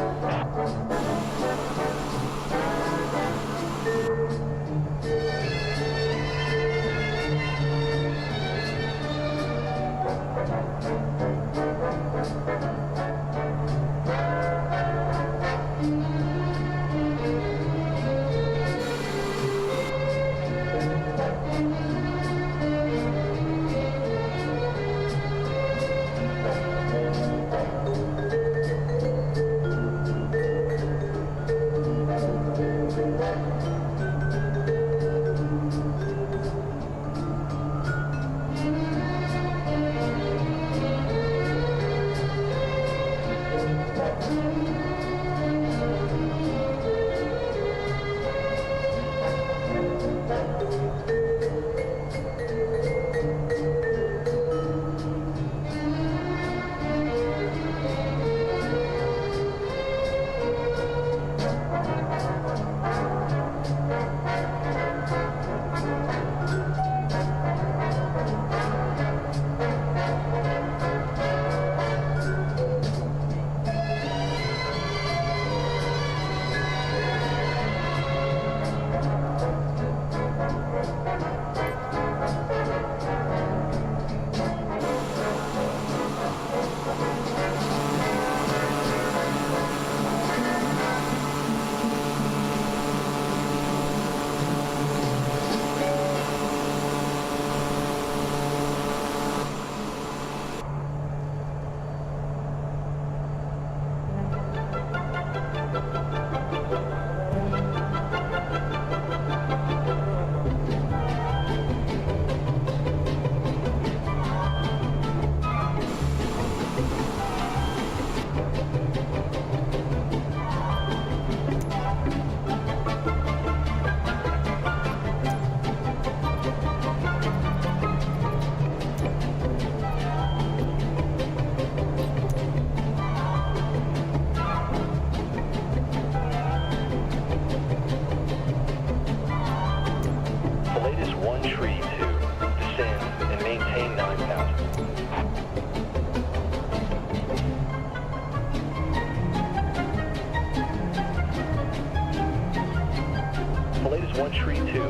Pilatus 132,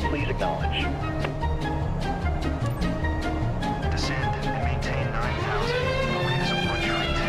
please acknowledge. Descend and maintain 9,000. Pilatus 132.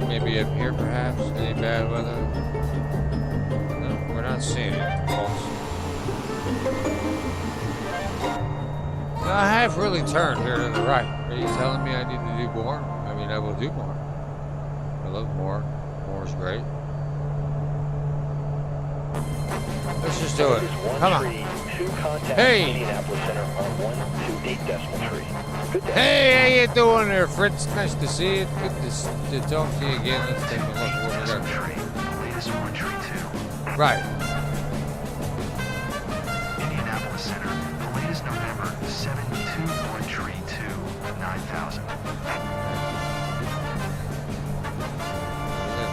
Maybe up here, perhaps. Any bad weather? No, we're not seeing it, folks. Now, I have really turned here to the right. Are you telling me I need to do more? I mean, I will do more. I love more. More is great. Let's just do it. Come on. Hey! Hey, how you doing there, Fritz? Nice to see you. Good to talk to you again. Let's take a look at what we got. Right. Indianapolis Center. The latest November 72132 9000.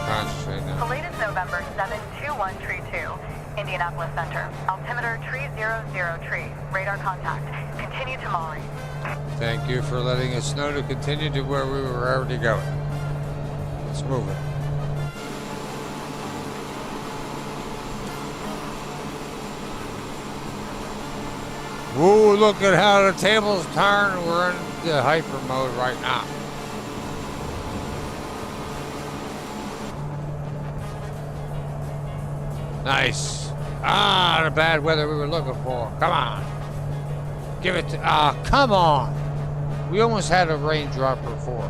Concentrate now. The latest November 72132. Indianapolis Center. Altimeter 300 tree. Radar contact. Continue to Molly. Thank you for letting us know to continue to where we were already going. Let's move it. Whoa, look at how the tables turn. We're in the hyper mode right now. Nice. Ah, the bad weather we were looking for. Come on. Give it to... Ah, come on. We almost had a raindrop before.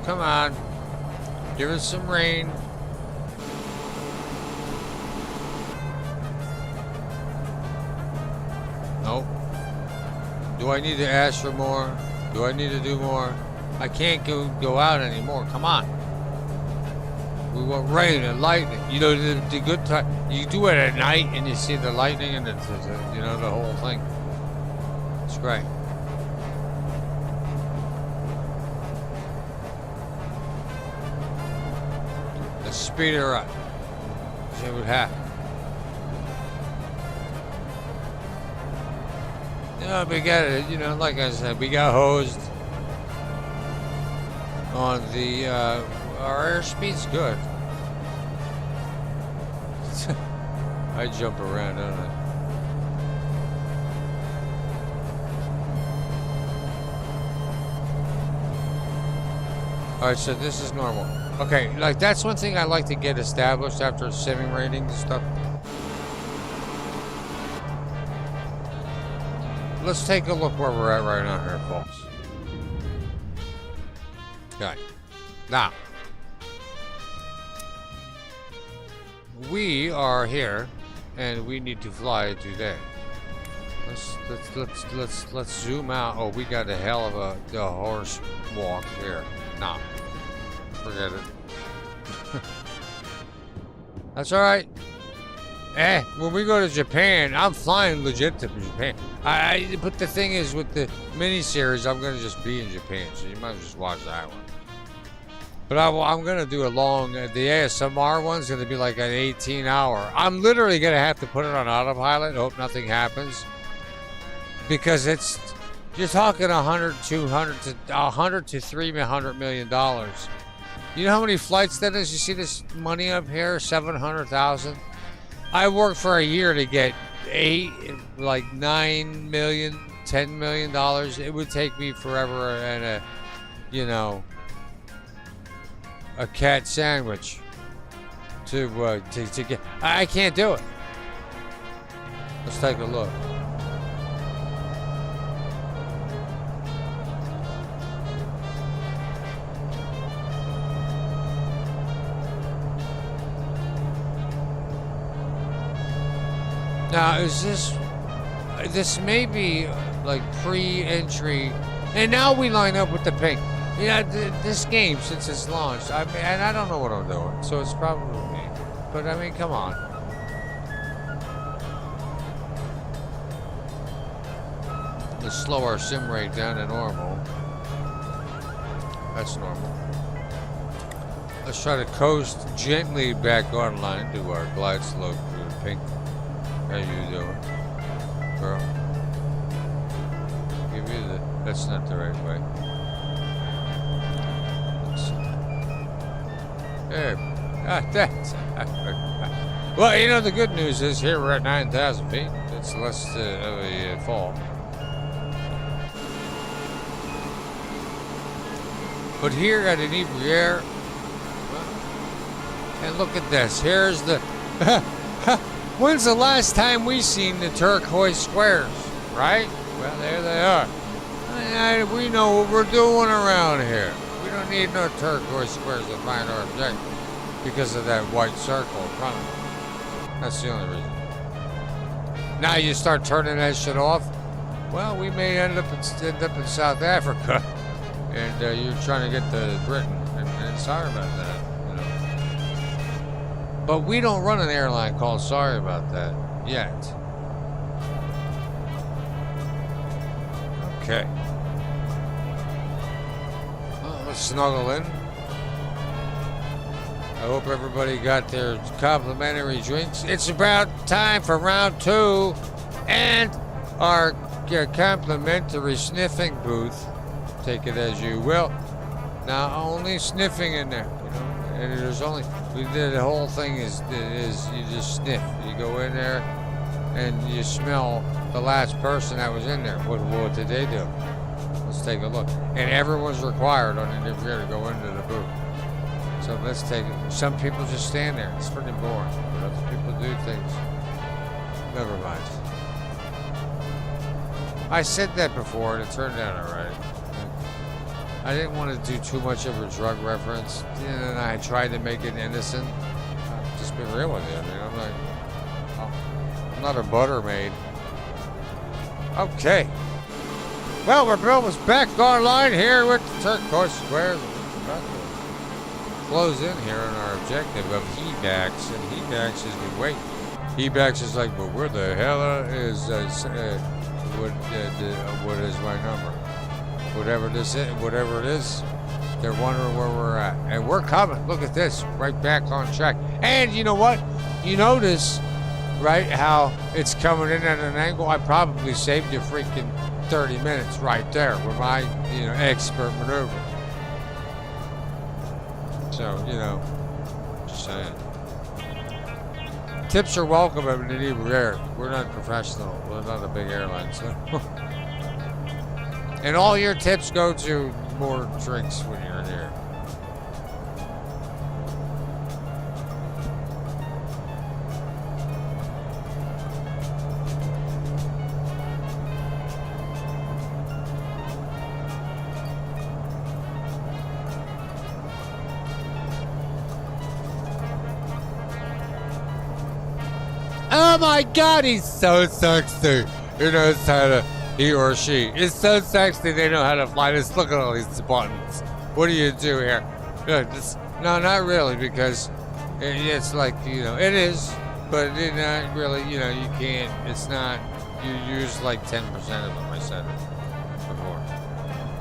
Come on. Give us some rain. Nope. Do I need to ask for more? Do I need to do more? I can't go out anymore. Come on. We want rain and lightning. You know, the good time. You do it at night and you see the lightning and you know, the whole thing. It's great. Let's speed her up. See what happens. You know, we got it. You know, like I said, we got hosed on the. Our airspeed's good. I jump around, don't I? Alright, so this is normal. Okay, like that's one thing I like to get established after simming ratings and stuff. Let's take a look where we're at right now here, folks. Okay. Now, we are here, and we need to fly today. Let's zoom out. Oh, we got a hell of a horse walk here. Nah, forget it. That's all right. When we go to Japan, I'm flying legit to Japan. But the thing is, with the miniseries, I'm gonna just be in Japan, so you might just watch that one. But I'm gonna do a long. The ASMR one's gonna be like an 18-hour. I'm literally gonna have to put it on autopilot. Hope nothing happens, because you're talking 100 to $300 million. You know how many flights that is? You see this money up here, 700,000. I worked for a year to get $9 million, $10 million. It would take me forever and a cat sandwich to get. I can't do it. Let's take a look. Now, is this may be like pre-entry, and now we line up with the pink. Yeah, this game, since it's launched, and I don't know what I'm doing, so it's probably me. But I mean, come on. Let's slow our sim rate down to normal. That's normal. Let's try to coast gently back online to our glide slope through the pink. How you doing, girl? Give you the. That's not the right way. There. That's. Well, you know, the good news is here we're at 9,000 feet. It's less of a fall. But here at Inebriere, and look at this. Here's the. When's the last time we seen the turquoise squares, right? Well, there they are. We know what we're doing around here. We don't need no turquoise squares to find our objective because of that white circle in front of us. That's the only reason. Now you start turning that shit off, well, we may end up in South Africa, and you're trying to get to Britain, and sorry about that. But we don't run an airline called Sorry About That yet. Okay. Well, let's snuggle in. I hope everybody got their complimentary drinks. It's about time for round 2 and our complimentary sniffing booth. Take it as you will. Now, only sniffing in there. And there's only, the whole thing is you just sniff. You go in there and you smell the last person that was in there. What did they do? Let's take a look. And everyone's required on an interview to go into the booth. So let's take it. Some people just stand there. It's pretty boring. But other people do things. Never mind. I said that before and it turned out alright. I didn't want to do too much of a drug reference, and I tried to make it innocent. I've just been real with you. I mean, I'm not a butter maid. Okay. Well, we're back online here with the turquoise squares. close in here on our objective of HEBAX, and HEBAX is the wait. HEBAX is like, but where the hell is what is my number? Whatever this is, whatever it is, they're wondering where we're at, and we're coming. Look at this, right back on track. And you know what? You notice, right, how it's coming in at an angle. I probably saved you freaking 30 minutes right there with my, expert maneuver. So, just saying. Tips are welcome at Maneuver Air. We're not professional. We're not a big airline, so. And all your tips go to more drinks when you're there. Oh my God, he's so sexy. He knows how to, he or she is so sexy. They know how to fly this. Look at all these buttons. What do you do here? Good. No, not really, because it's like, it is, but it's not really, you can't, it's not, you use like 10% of them, I said it before.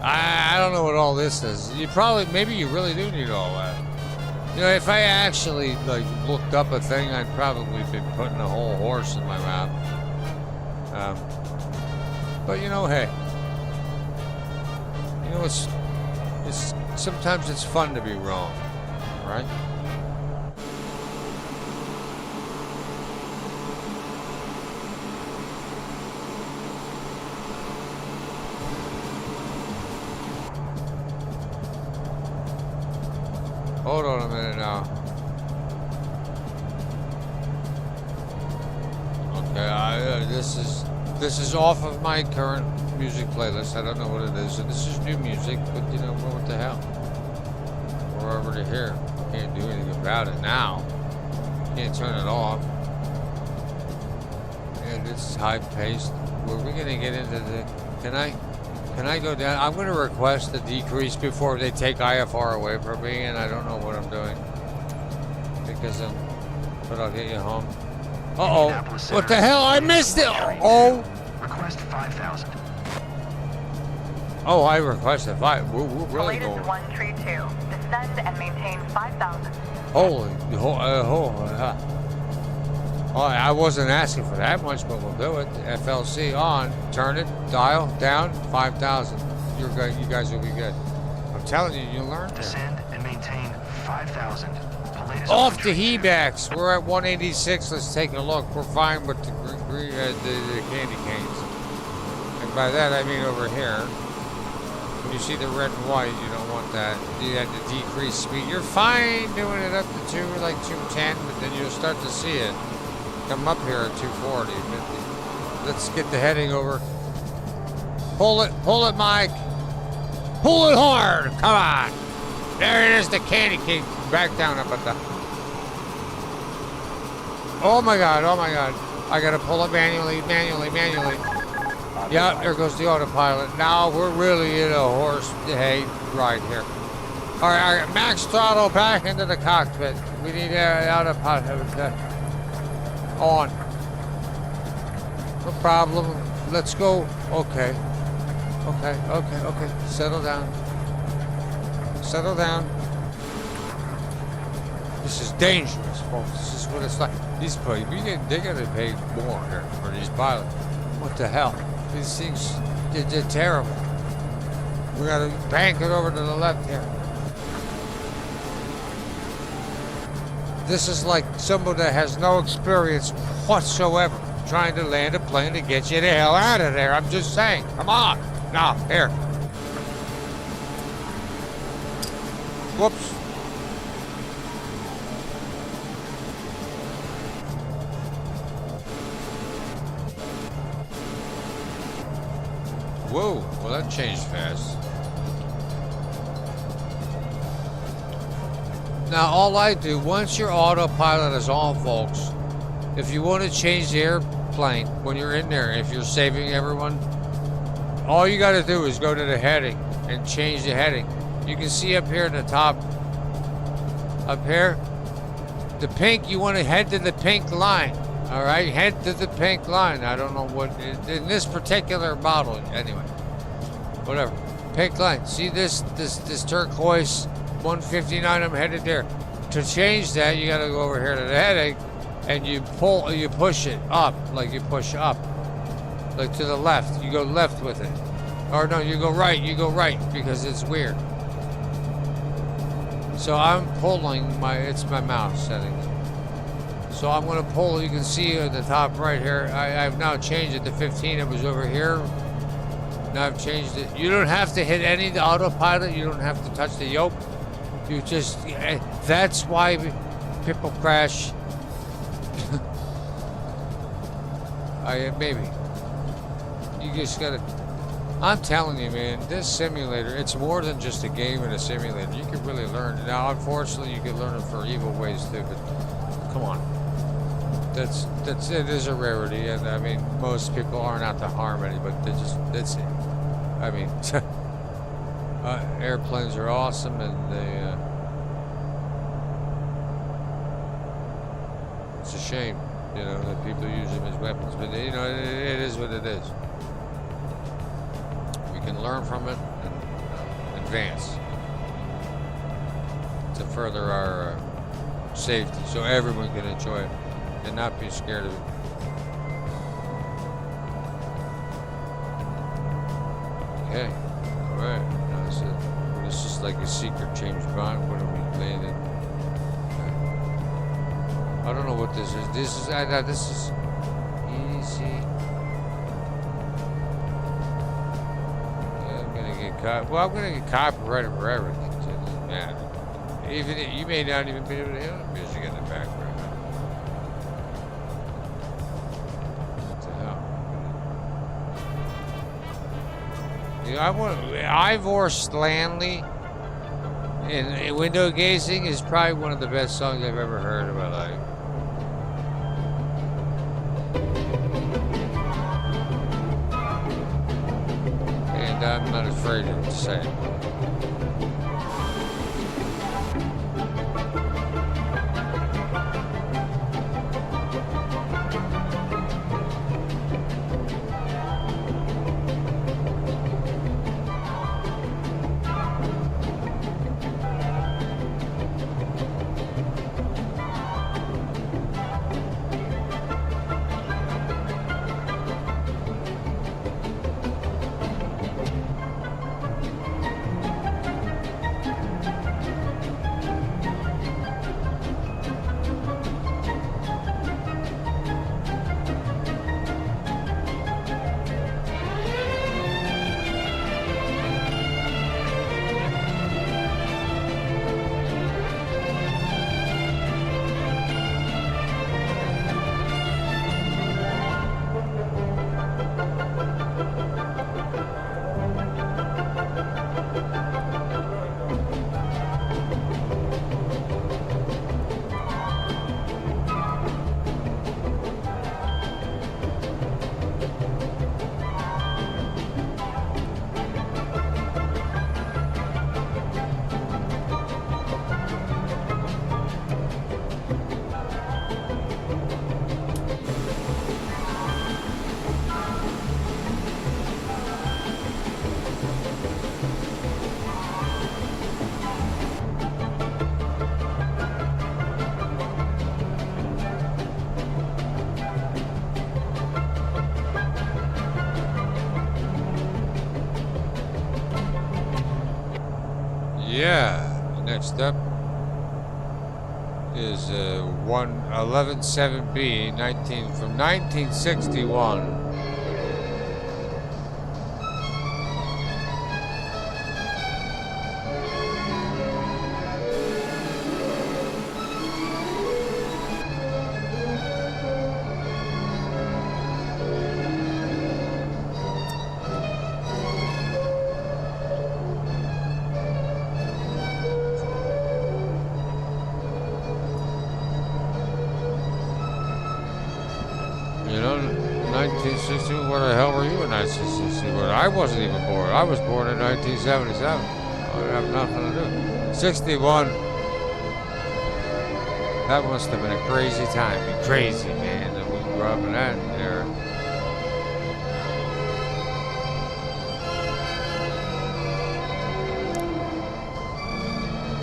I don't know what all this is. Maybe you really do need all that. If I actually looked up a thing, I'd probably be putting a whole horse in my mouth. But hey, it's sometimes it's fun to be wrong, right? Hold on a minute now. Okay, this is off of my current music playlist. I don't know what it is. So this is new music, but well, what the hell? We're over here. Can't do anything about it now. Can't turn it off. And it's high paced. We're gonna get into the. Can I go down? I'm going to request a decrease before they take IFR away from me, and I don't know what I'm doing. But I'll get you home. Uh-oh. What the hell? I missed it! Oh! Request 5,000. Oh, I requested 5. We're really going. going. 132. Descend and maintain 5,000. Holy. Oh, I wasn't asking for that much, but we'll do it. FLC on. Turn it. Dial. Down. 5,000. You guys will be good. I'm telling you, you'll learn. Descend and maintain 5,000. Off to HEBAX. We're at 186. Let's take a look. We're fine with the candy canes. And by that, I mean over here. When you see the red and white, you don't want that. You have to decrease speed. You're fine doing it up to 210, but then you'll start to see it come up here at 240, 50. Let's get the heading over. Pull it, Mike. Pull it hard. Come on. There it is, the candy cane. Back down up at the. Oh my God. I gotta pull it manually. Yeah, there goes the autopilot. Now we're really in a horse hay ride here. All right, max throttle back into the cockpit. We need autopilot on. No problem. Let's go. Okay. Settle down. This is dangerous, folks. This is what it's like. These people, they're gonna pay more here for these pilots. What the hell? These things, they're terrible. We gotta bank it over to the left here. This is like someone that has no experience whatsoever trying to land a plane to get you the hell out of there. I'm just saying. Come on. Now, here. Whoops. Whoa, well that changed fast. Now all I do, once your autopilot is on, folks, if you want to change the airplane when you're in there, if you're saving everyone, all you got to do is go to the heading and change the heading. You can see up here in the top up here. The pink, you want to head to the pink line. All right, head to the pink line. I don't know what, in this particular model, anyway. Whatever. Pink line. See this turquoise 159, I'm headed there. To change that, you gotta go over here to the headache, and you push it up, like you push up. Like to the left, you go left with it. Or no, you go right, because it's weird. So I'm pulling it's my mouse settings. So I'm gonna pull, you can see at the top right here, I've now changed it to 15, it was over here. Now I've changed it. You don't have to hit any of the autopilot, you don't have to touch the yoke. You just, that's why people crash. Maybe. You just gotta, I'm telling you, man, this simulator, it's more than just a game and a simulator. You can really learn. Now, unfortunately, you can learn it for evil ways too, but come on. It is a rarity, and I mean, most people aren't out to harm anybody, but that's it. I mean, airplanes are awesome, and it's a shame, you know, that people use them as weapons, but you know, it is what it is. We can learn from it and advance to further our safety, so everyone can enjoy it and not be scared of it. Okay, all right. Now this is like a secret James Bond. What are we playing in? I don't know what this is. This is easy. Yeah, I'm gonna get caught. Well, I'm gonna get copyrighted for everything. So it doesn't matter. Even you may not even be able to hear the music in the background. Ivor Stanley in Window Gazing is probably one of the best songs I've ever heard in my life. And I'm not afraid to say it. Yeah, next up is 117B, from 1961. You know, 1961, where the hell were you in 1961? I wasn't even born. I was born in 1977. I have nothing to do. 61, That must have been a crazy time. Crazy, man. That we grew up in that era.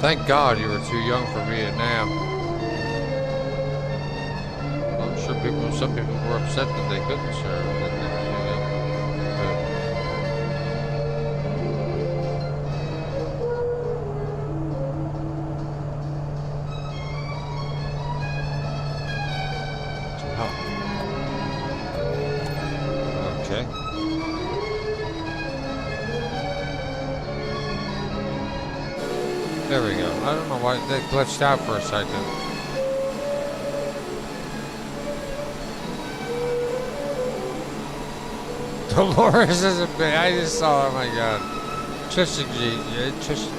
Thank God you were too young for Vietnam. I'm sure some people were upset that they couldn't serve. Okay. There we go. I don't know why they glitched out for a second. Dolores is a bit. I just saw. Oh my God. Trisha G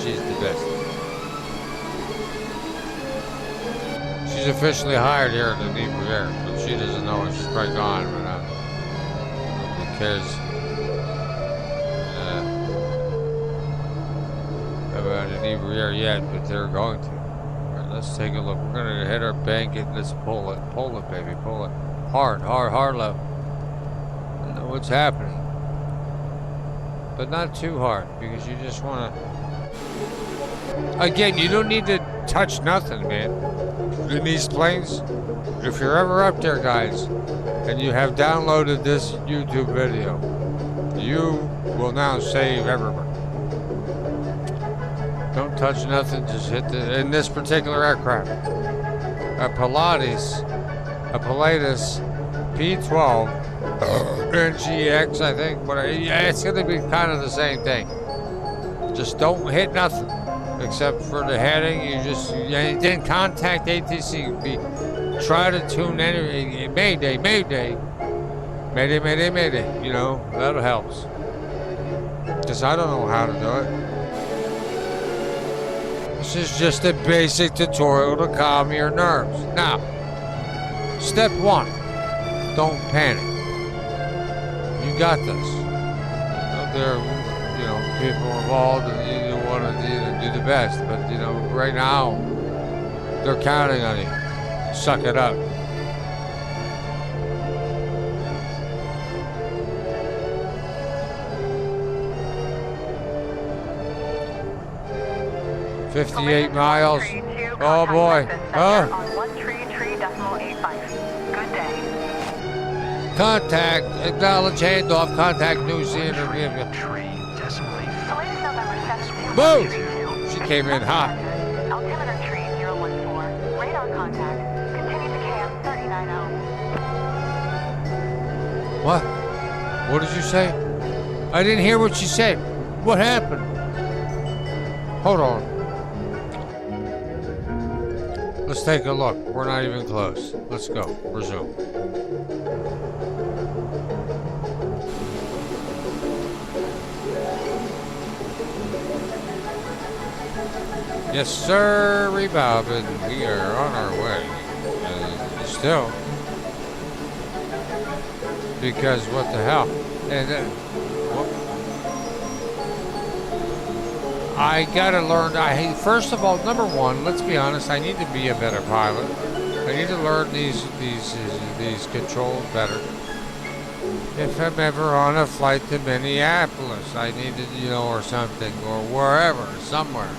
is the best. She's officially hired here at the Inebriere, but she doesn't know it. She's probably gone, but nobody cares about Inebriere yet, but they're going to. All right, let's take a look. We're gonna hit our bank and let's pull it, baby, pull it hard left. I know what's happening, but not too hard because you just want to. Again, you don't need to touch nothing, man. In these planes, if you're ever up there, guys, and you have downloaded this YouTube video, you will now save everyone. Don't touch nothing, just hit the, in this particular aircraft, a Pilatus P12 NGX, I think, but yeah, it's gonna be kind of the same thing. Just don't hit nothing, except for the heading. You then contact ATC. Try to tune any Mayday. You know, that helps. Because I don't know how to do it. This is just a basic tutorial to calm your nerves. Now, step 1, don't panic. You got this. There are, people involved, and you want to do the best. But right now, they're counting on you. Suck it up. $58 miles. Oh boy. Oh. Contact. Acknowledge handoff. Contact New Zealand. Move! She came in hot. Altimeter tree 014. Radar contact. Continue to cam 390. What? What did you say? I didn't hear what you said. What happened? Hold on. Let's take a look. We're not even close. Let's go. Resume. Yes, sir, Bobbin. We are on our way. Still. Because what the hell? And I gotta learn. First of all, number one, let's be honest. I need to be a better pilot. I need to learn these controls better. If I'm ever on a flight to Minneapolis, I need to, or something, or wherever, somewhere.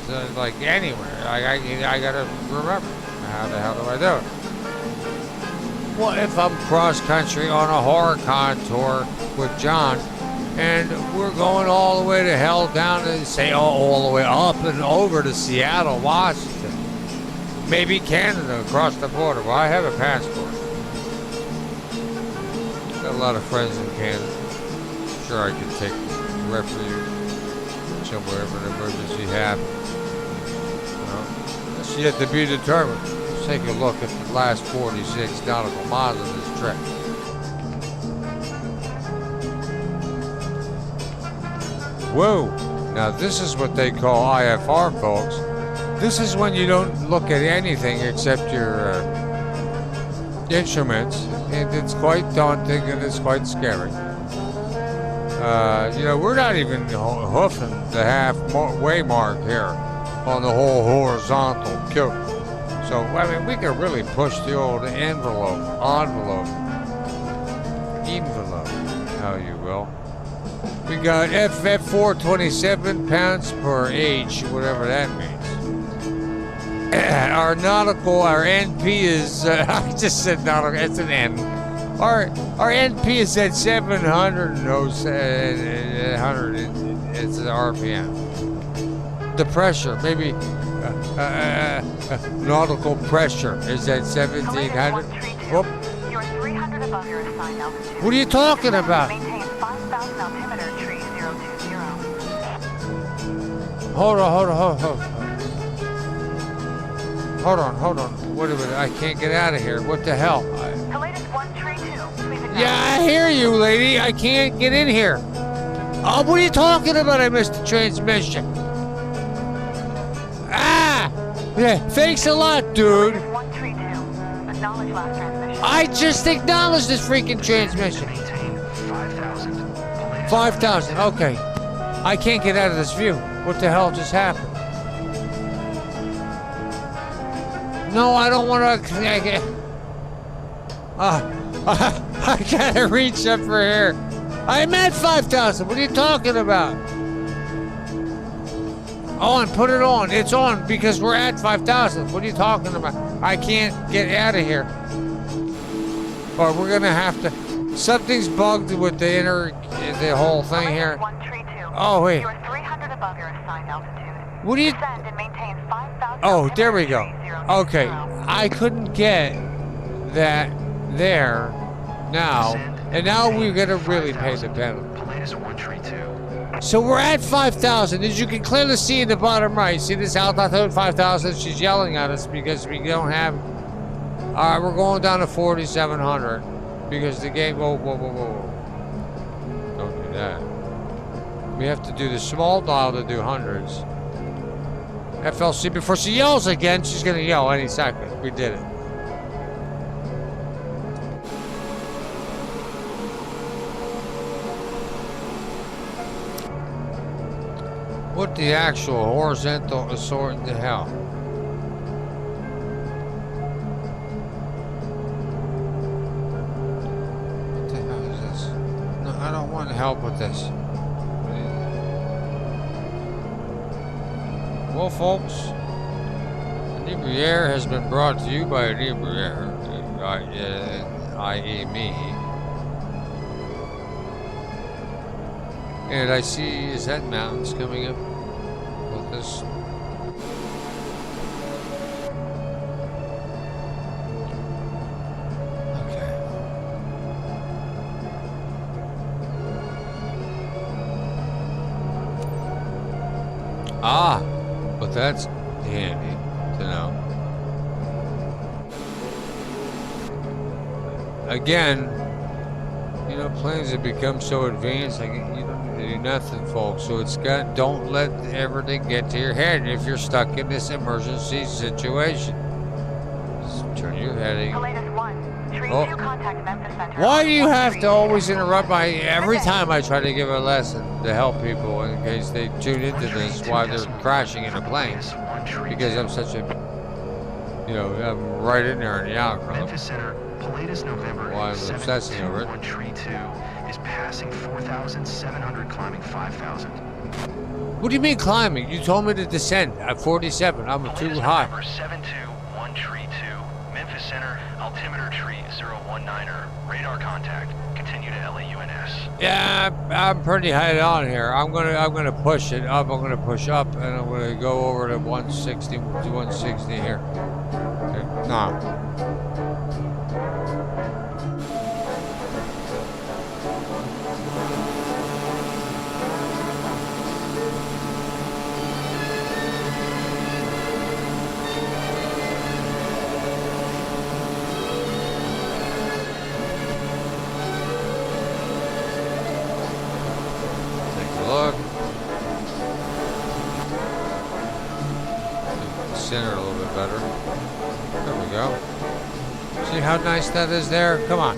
So, like anywhere, I gotta remember. How the hell do I do it? Well, if I'm cross country on a Horicon tour with John, and we're going all the way to hell down to all the way up and over to Seattle, Washington, maybe Canada across the border. Well, I have a passport. Got a lot of friends in Canada. Sure, I could take refuge somewhere if an emergency happens. It's yet to be determined. Let's take a look at the last 46 nautical miles of this trip. Whoa! Now this is what they call IFR, folks. This is when you don't look at anything except your instruments, and it's quite daunting and it's quite scary. We're not even hoofing the halfway mark here on the whole horizontal kill. So So, I mean, we can really push the old envelope, how you will. We got FF427 pounds per H, whatever that means. Our NP is, I just said nautical, it's an N. Our NP is at 700, it's an RPM. The pressure, maybe nautical pressure is at 1700. Whoop. You're 300 above your assigned altitude. What are you talking about? Maintain 5,000 altimeter, tree 020. Hold on. Wait a minute, I can't get out of here. What the hell? The latest 1 tree 2. Please acknowledge. Yeah, I hear you, lady. I can't get in here. Oh, what are you talking about? I missed the transmission. Yeah, thanks a lot, dude. 1 tree 2. Acknowledge last transmission. I just acknowledged this freaking transmission. Maintain 5,000. 5,000, okay. I can't get out of this view. What the hell just happened? No, I don't want to. I gotta reach up for here. I'm at 5,000. What are you talking about? On, put it on. It's on because we're at 5,000. What are you talking about? I can't get out of here. Or we're gonna have to. Something's bugged with the whole thing here. Oh wait. You're 300 above your assigned altitude. What do you? Descend and maintain 5,000. Oh, there we go. Okay, I couldn't get that there now, and now we're gonna really pay the penalty. Latest 1 tree 2. So we're at 5,000, as you can clearly see in the bottom right. See this altitude 5,000? She's yelling at us because we don't have. All right, we're going down to 4,700 because the game. Whoa! Don't do that. We have to do the small dial to do hundreds. FLC before she yells again. She's gonna yell any second. We did it. What the actual horizontal assort in the hell? What the hell is this? No, I don't want help with this. Well, folks, Inebriere has been brought to you by Inebriere, i.e. me. And I see, is that mountains coming up with this? Okay. Ah, but that's handy to know. Again, you know, planes have become so advanced, like, you don't need to do nothing, folks. So it's got, don't let everything get to your head if you're stuck in this emergency situation. Just turn your head. Oh. Why do you have to always interrupt every time I try to give a lesson to help people in case they tune into this while they're crashing in a plane? Because I'm such a, you know, I'm right in there in the algorithm. Why I'm obsessing over it. 1 tree 2 is passing 4,700, climbing 5,000. What do you mean climbing? You told me to descend at 47. I'm too high. Number 721 tree 2, Memphis Center, altimeter tree 019er, radar contact. Continue to LAUNS. Yeah, I'm pretty high on here. I'm gonna push it up. I'm gonna push up, and I'm gonna go over to 160 here. Okay. No. Look. Center a little bit better. There we go. See how nice that is there? Come on.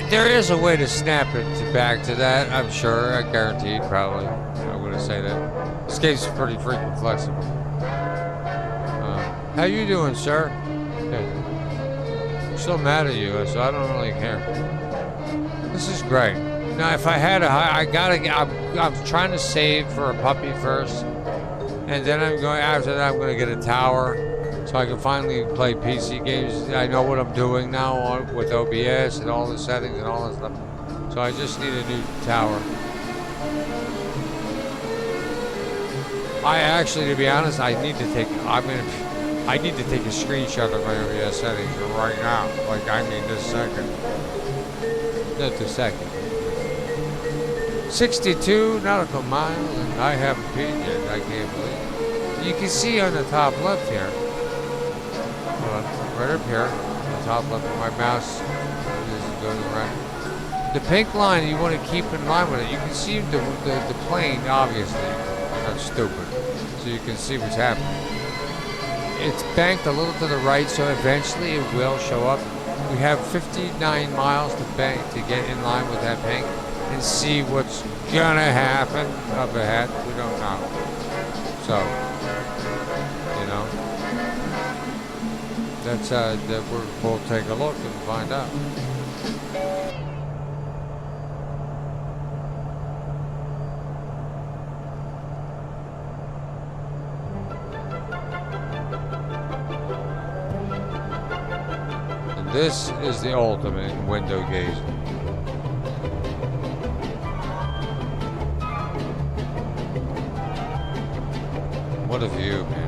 There is a way to snap it back to that, I'm sure. I guarantee, probably. I'm going to say that. This game's pretty freaking flexible. How you doing, sir? Hey. I'm still mad at you, so I don't really care. This is great. Now, if I had I'm trying to save for a puppy first, and then after that, I'm going to get a tower, so I can finally play PC games. I know what I'm doing now with OBS and all the settings and all that stuff. So I just need a new tower. I actually, to be honest, I need to take a screenshot of my OBS settings right now. Like, I mean, this second. Not this second. 62 nautical miles, and I haven't peed yet. I can't believe it. You can see on the top left here. Right up here, on the top left of my mouse. This is going right. The pink line, you want to keep in line with it. You can see the plane, obviously. I'm not stupid. So you can see what's happening. It's banked a little to the right, so eventually it will show up. We have 59 miles to bank to get in line with that bank and see what's gonna happen up ahead. We don't know. So, you know, that's we'll take a look and find out. This is the ultimate in window gazing. What a view, man.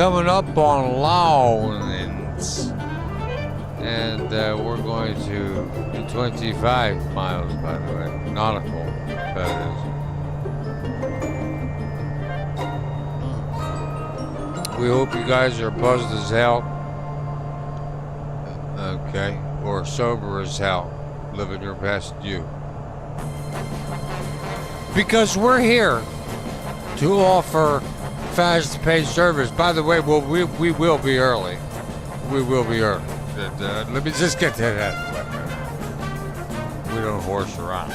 coming up on Lawrence. And we're going to 25 miles, by the way. Nautical, that is. We hope you guys are buzzed as hell. Okay. Or sober as hell. Living your best you. Because we're here to offer fast-paced service. By the way, we will be early. We will be early. Let me just get that out of the way. We don't horse around.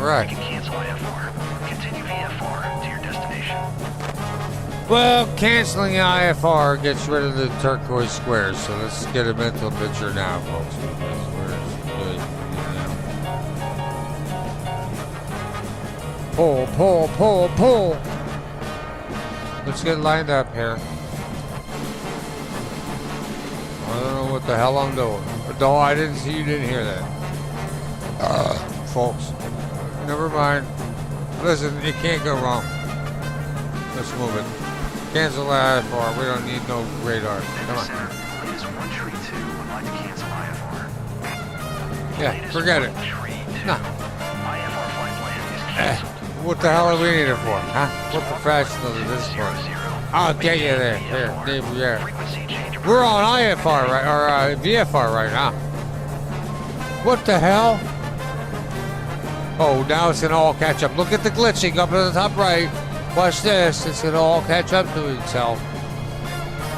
Right. You can cancel IFR. Continue VFR to your destination. Well, canceling IFR gets rid of the turquoise squares, so let's get a mental picture now, folks. Pull, pull, pull, pull. Let's get lined up here. I don't know what the hell I'm doing. No, I didn't see you didn't hear that. Folks. Never mind. Listen, it can't go wrong. Let's move it. Cancel IFR. We don't need no radar. Come on. Yeah, forget it. Nah. What the hell are we needed for? Huh? What professional is this for? I'll get you there. Here, yeah. We're on IFR right, or VFR right now. What the hell? Oh, now it's gonna all catch up. Look at the glitching up at the top right. Watch this. It's gonna all catch up to itself.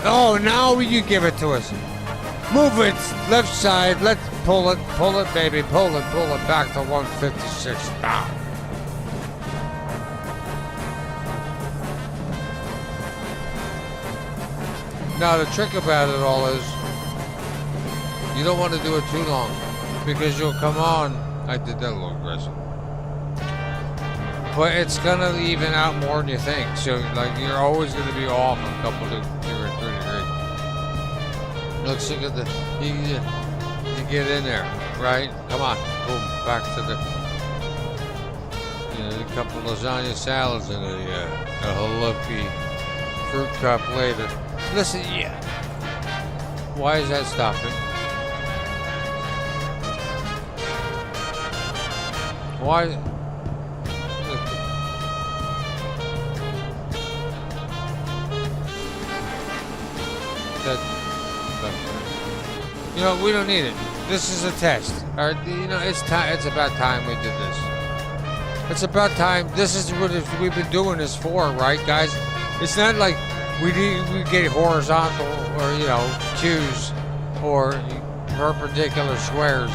Oh, now you give it to us. Move it. Left side. Let's pull it. Pull it, baby. Pull it back to 156. Now. Now, the trick about it all is you don't want to do it too long because you'll come on. I did that a little aggressive. But it's gonna even out more than you think. So like you're always gonna be off a couple of 2 or 3 degrees. Let's look at the you get in there, right? Come on, boom, back to the a couple of lasagna salads and a haluki fruit cup later. Listen, yeah. Why is that stopping? Why? You know, we don't need it. This is a test. All right, you know, it's time. It's about time we did this. It's about time. This is what we've been doing this for, right, guys? It's not like we get horizontal or cues or perpendicular squares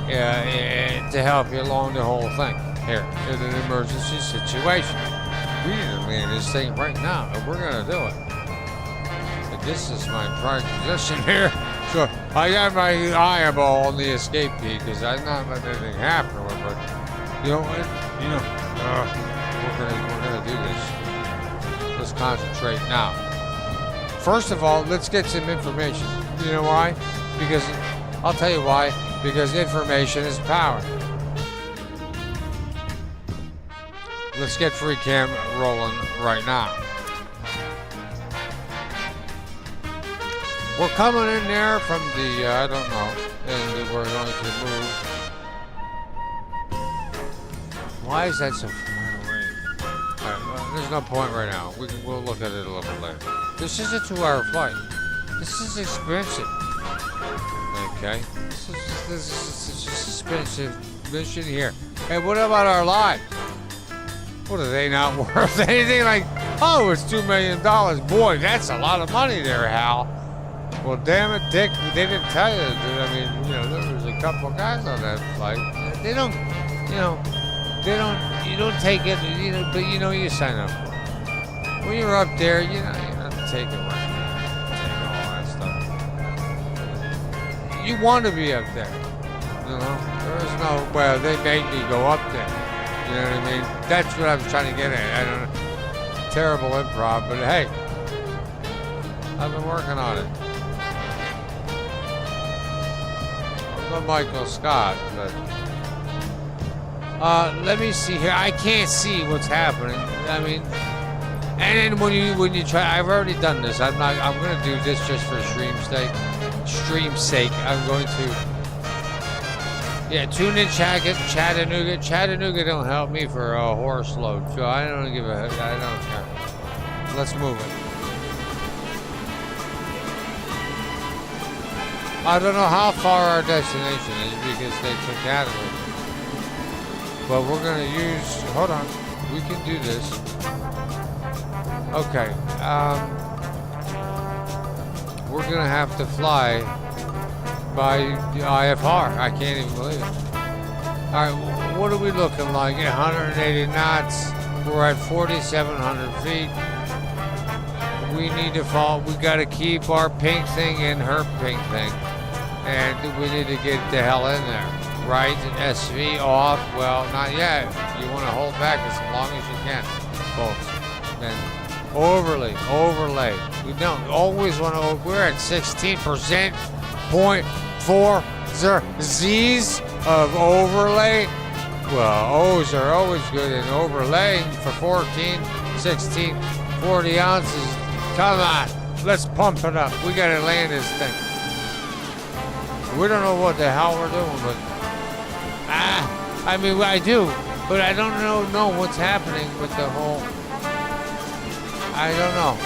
to help you along the whole thing. Here, in an emergency situation, we need to land this thing right now, and we're gonna do it. This is my prime position here. So I got my eyeball on the escape key because I'm not letting anything happen with it. But you know what? We're gonna do this. Let's concentrate now. First of all, let's get some information. You know why? Because I'll tell you why. Because information is power. Let's get free cam rolling right now. We're coming in there from the, I don't know, and we're going to move. Why is that so far away? All right, well, there's no point right now. We'll look at it a little bit later. This is a 2-hour flight. This is expensive. Okay? This is expensive mission here. Hey, what about our lives? What are they not worth? Anything like, oh, it's $2 million. Boy, that's a lot of money there, Hal. Well, damn it, Dick, they didn't tell you. I mean, you know, there was a couple guys on that flight. They don't, you know, you don't take it, you know, but you know you sign up for it. When you're up there, you know, you don't take it right. Take all that stuff. You want to be up there, you know? There is no, well, they made me go up there. You know what I mean? That's what I was trying to get at. I don't know. Terrible improv, but hey, I've been working on it. I'm no Michael Scott, but let me see here. I can't see what's happening. I mean, and then when you try, I've already done this. I'm gonna do this just for stream's sake. I'm going to. Yeah, tune in Chattanooga. Chattanooga don't help me for a horse load, so I don't give a. I don't care. Let's move it. I don't know how far our destination is because they took out of it. But we're gonna use. Hold on, we can do this. Okay. We're gonna have to fly by the IFR. I can't even believe it. All right, what are we looking like? 180 knots. We're at 4,700 feet. We need to fall. We got to keep our pink thing in her pink thing, and we need to get the hell in there, right? SV off. Well, not yet. You want to hold back as long as you can, folks. Then overlay. We don't always want to. We're at 16%. 0.4 Z's of overlay. Well, O's are always good in overlay for 14, 16, 40 ounces. Come on, let's pump it up. We gotta land this thing. We don't know what the hell we're doing, but I mean, I do, but I don't know what's happening with the whole. I don't know.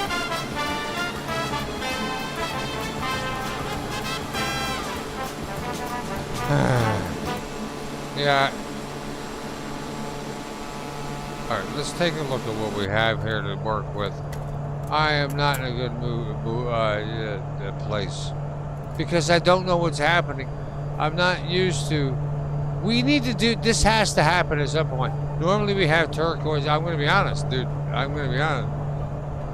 Yeah. All right, let's take a look at what we have here to work with. I am not in a good place because I don't know what's happening. I'm not used to. We need to do. This has to happen at some point. Normally we have turquoise. I'm going to be honest, dude. I'm going to be honest.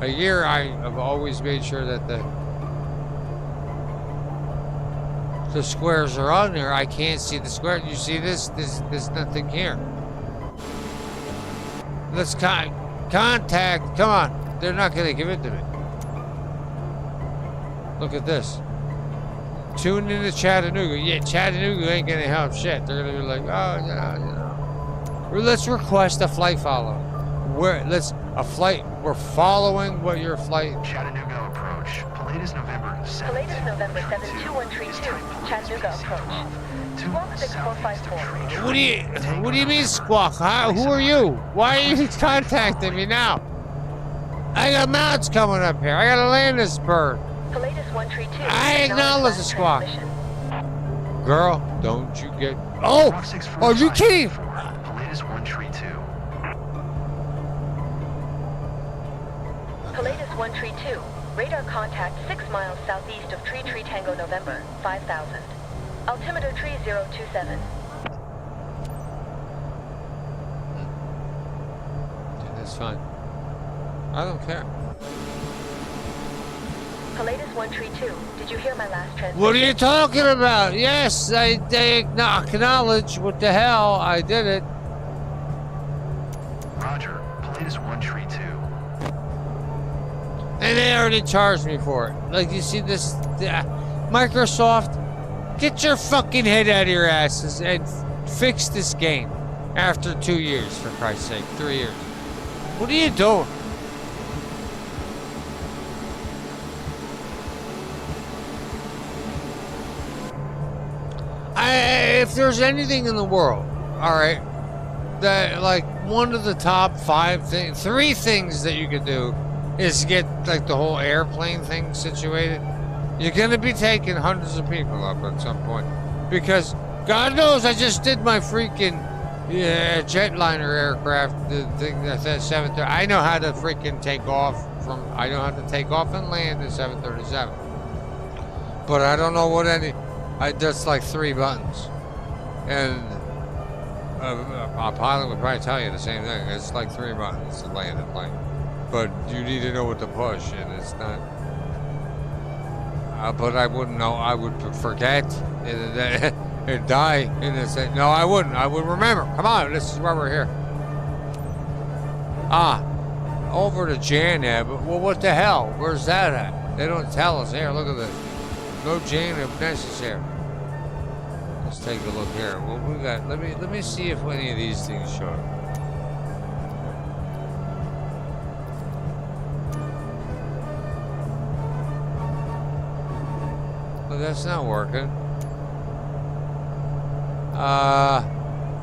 A year, I have always made sure that the squares are on there. I can't see the square. You see this? There's nothing here. Let's contact. Come on. They're not going to give it to me. Look at this. Tune into Chattanooga. Yeah, Chattanooga ain't going to help shit. They're going to be like, oh, you know. Let's request a flight follow. We're following what your flight. Chattanooga approach. Pilatus November 7. Pilatus November 72132. Chattanooga approach. Squawk 6454. What do you mean squawk? Huh? Who are you? Why are you contacting me now? I got mounts coming up here. I gotta land this bird. Pilatus 132. I acknowledge the squawk. Girl, don't you get. Oh! Are you kidding? Pilatus 132. Pilatus 132. Radar contact 6 miles southeast of Tree Tango November, 5000. Altimeter 3027. Yeah, that's fine. I don't care. Pilatus 132. Did you hear my last transmission? What are you talking about? Yes, I acknowledge. What the hell? I did it. Roger. Pilatus 132. And they already charged me for it. Like, you see this? Microsoft, get your fucking head out of your asses and fix this game. After 2 years, for Christ's sake. 3 years. What are you doing? If there's anything in the world, alright, that, like, one of the top 5 things, 3 things that you could do is get, like, the whole airplane thing situated. You're gonna be taking hundreds of people up at some point. Because, God knows, I just did my freaking jetliner aircraft, the thing that 730. I know how to freaking take off I know how to take off and land the 737. But I don't know what any. That's like 3 buttons, and a pilot would probably tell you the same thing. It's like 3 buttons to land a plane, but you need to know what to push, and it's not. But I wouldn't know. I would forget and die in this. No, I wouldn't. I would remember. Come on, this is why we're here. Over to Janab. Well, what the hell? Where's that at? They don't tell us. Here, look at this. No Janab necessary. Let's take a look here. What we got? Let me see if any of these things show up. Well, that's not working.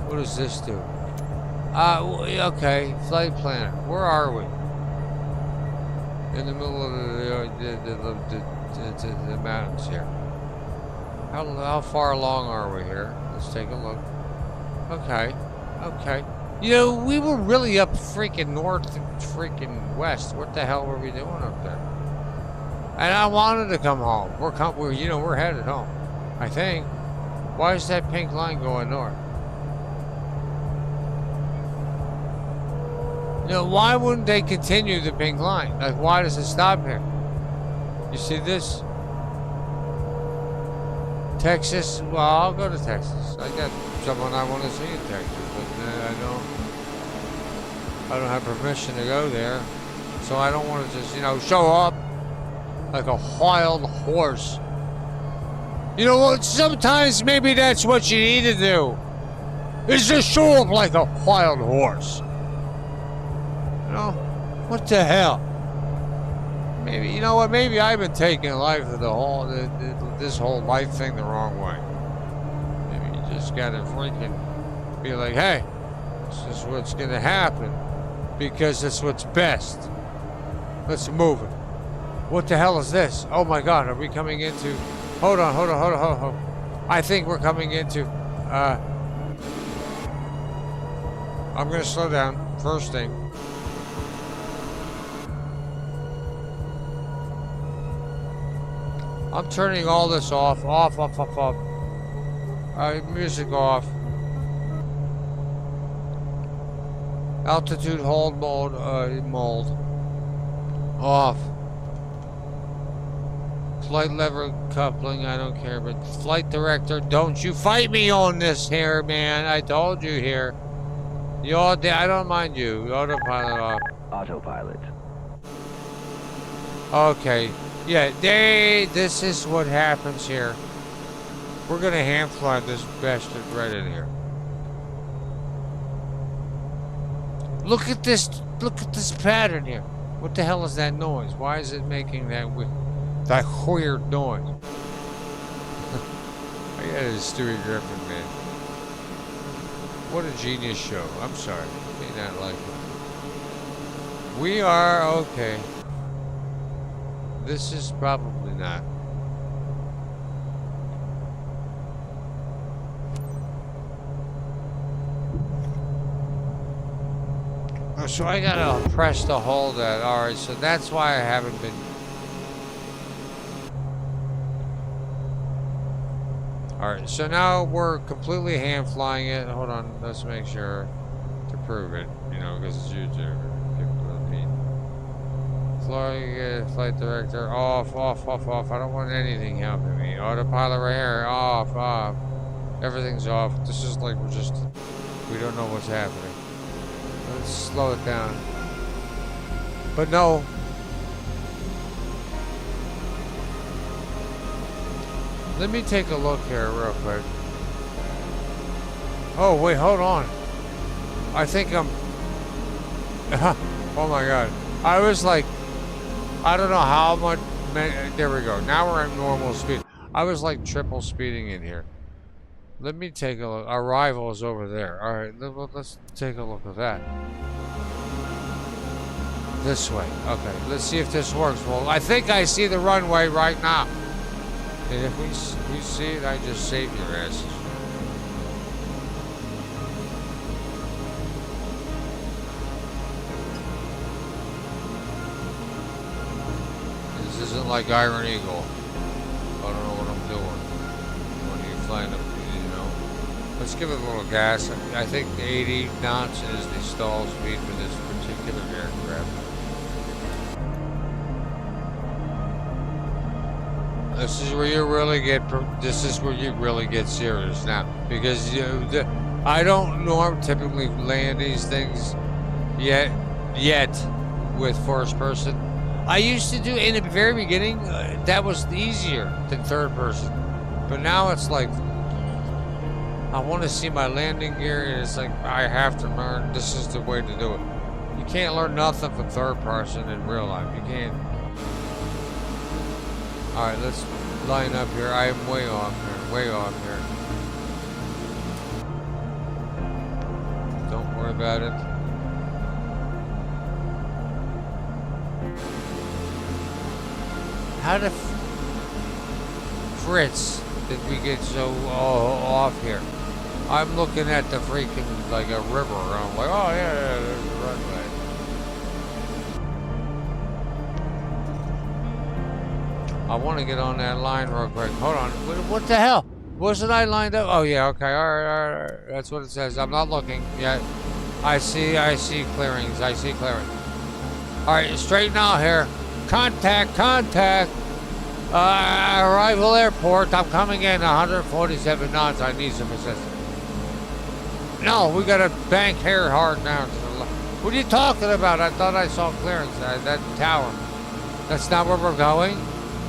What does this do? Okay, flight planner. Where are we? In the middle of the mountains here. How far along are we here? Let's take a look. Okay. You know, we were really up freaking north and freaking west. What the hell were we doing up there? And I wanted to come home. We're headed home. I think. Why is that pink line going north? You know, why wouldn't they continue the pink line? Like, why does it stop here? You see this? Texas? Well, I'll go to Texas. I got someone I want to see in Texas, but I don't have permission to go there. So I don't want to just, show up like a wild horse. You know what? Sometimes maybe that's what you need to do. Is just show up like a wild horse. What the hell? Maybe, you know what? Maybe I've been taking life of this whole life thing the wrong way. Maybe you just gotta freaking be like, hey, this is what's gonna happen because it's what's best. Let's move it. What the hell is this? Oh my God, are we coming into? Hold on. I think we're coming into. I'm gonna slow down. First thing. I'm turning all this off. Off. Music off. Altitude hold mode, off. Flight lever coupling, I don't care, but flight director, don't you fight me on this here, man. I told you here. I don't mind you. Autopilot off. Autopilot. Okay. Yeah, this is what happens here. We're gonna hand fly this bastard right in here. Look at this pattern here. What the hell is that noise? Why is it making that weird noise? I got a Stewie Griffin, man. What a genius show. I'm sorry. May not like it. We are okay. This is probably not. So I gotta press to hold that. Alright, so that's why I haven't been. Alright, so now we're completely hand flying it. Hold on, let's make sure to prove it, because it's YouTube. Flight director, off. I don't want anything helping me. Autopilot right here, off. Everything's off. This is like we don't know what's happening. Let's slow it down. But no. Let me take a look here real quick. Oh, wait, hold on. I think I'm... oh my God. I was like... I don't know how much... There we go. Now we're at normal speed. I was like triple speeding in here. Let me take a look. Our rival is over there. Alright, let's take a look at that. This way. Okay, let's see if this works. Well, I think I see the runway right now. And if we see it, I just saved your asses. This isn't like Iron Eagle. I don't know Let's give it a little gas. I think 80 knots is the stall speed for this particular aircraft. This is where you really get. This is where you really get serious now, because I don't typically land these things yet with first person. I used to do in the very beginning. That was easier than third person, but now it's like I want to see my landing gear, and it's like I have to learn. This is the way to do it. You can't learn nothing from third person in real life. You can't. All right, let's line up here. I am way off here. Way off here. Don't worry about it. How the Fritz did we get so off here? I'm looking at the freaking like a river, and I'm like, oh yeah, there's a runway. I want to get on that line real quick. Hold on. What the hell? Wasn't I lined up? Oh yeah, okay, all right. That's what it says. I'm not looking yet. I see clearings. I see clearings. All right, straighten out here. Contact. Arrival airport. I'm coming in 147 knots. I need some assistance. No, we got to bank here hard now. What are you talking about? I thought I saw clearance. That tower. That's not where we're going?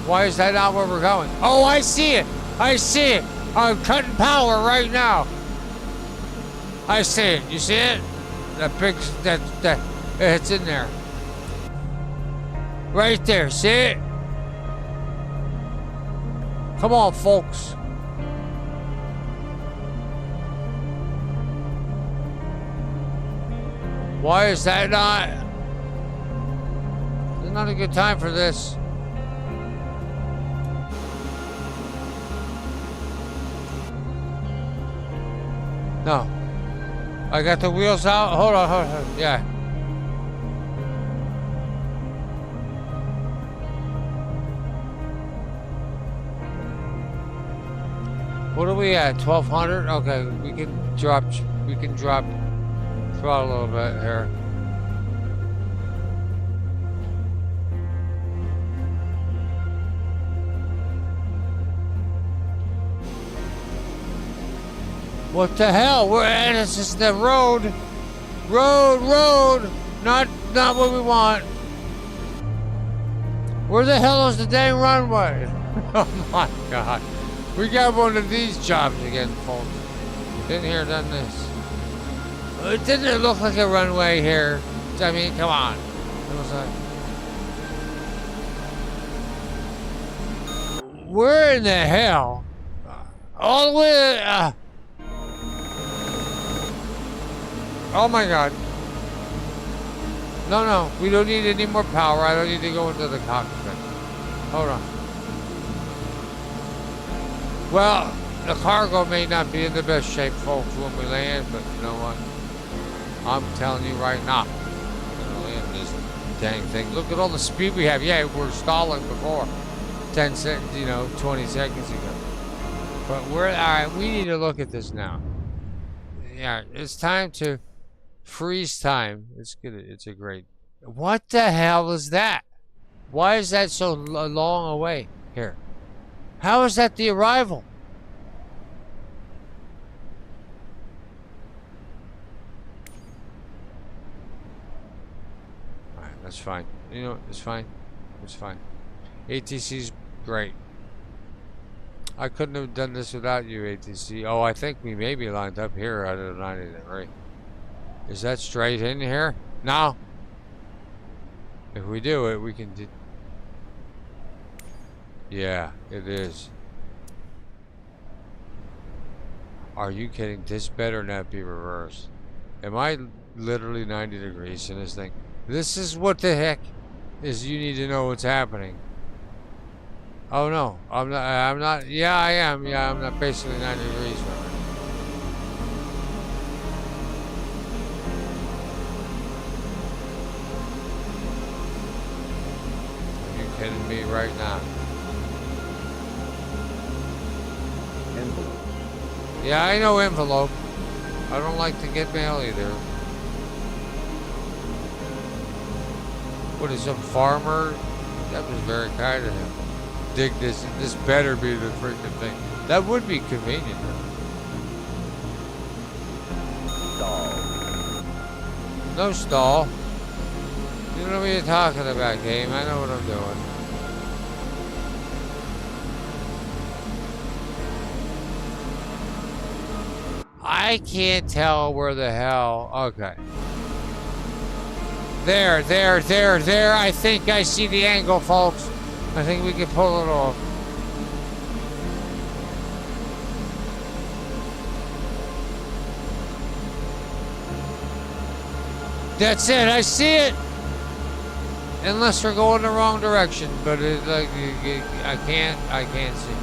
Why is that not where we're going? Oh, I see it. I'm cutting power right now. I see it. You see it? That big, it's in there. Right there, see it? Come on, folks. Why is that not? It's not a good time for this. No. I got the wheels out. Hold on. Yeah. What are we at? 1200? Okay, we can drop throttle a little bit here. What the hell? We're at this is the road. Road. Not what we want. Where the hell is the dang runway? Oh my god. We got one of these jobs again, folks. Been here, done this. Didn't it look like a runway here? I mean, come on. It was like... Where in the hell? All the way... Oh my god. No. We don't need any more power. I don't need to go into the cockpit. Hold on. Well, the cargo may not be in the best shape, folks, when we land, but you know what? I'm telling you right now, we're gonna land this dang thing. Look at all the speed we have. Yeah, we're stalling before 10 seconds, 20 seconds ago. But all right, we need to look at this now. Yeah, it's time to freeze time. It's good. It's a great. What the hell is that? Why is that so long away here? How is that the arrival? Alright, that's fine. It's fine. It's fine. ATC's great. I couldn't have done this without you, ATC. Oh, I think we may be lined up here out of the 90 degree. Is that straight in here? No. If we do it, we can do... Yeah, it is. Are you kidding? This better not be reversed. Am I literally 90 degrees in this thing? This is what the heck is. You need to know what's happening. Oh no, I'm not. Yeah, I am. Yeah, I'm not basically 90 degrees from it. Are you kidding me right now? Yeah, I know envelope. I don't like to get mail either. What is some farmer? That was very kind of him. Dig this. This better be the freaking thing. That would be convenient. Stall. No stall. You know what you're talking about, game. I know what I'm doing. I can't tell where the hell. Okay. There. I think I see the angle, folks. I think we can pull it off. That's it. I see it. Unless we're going the wrong direction, but it, like I can't see.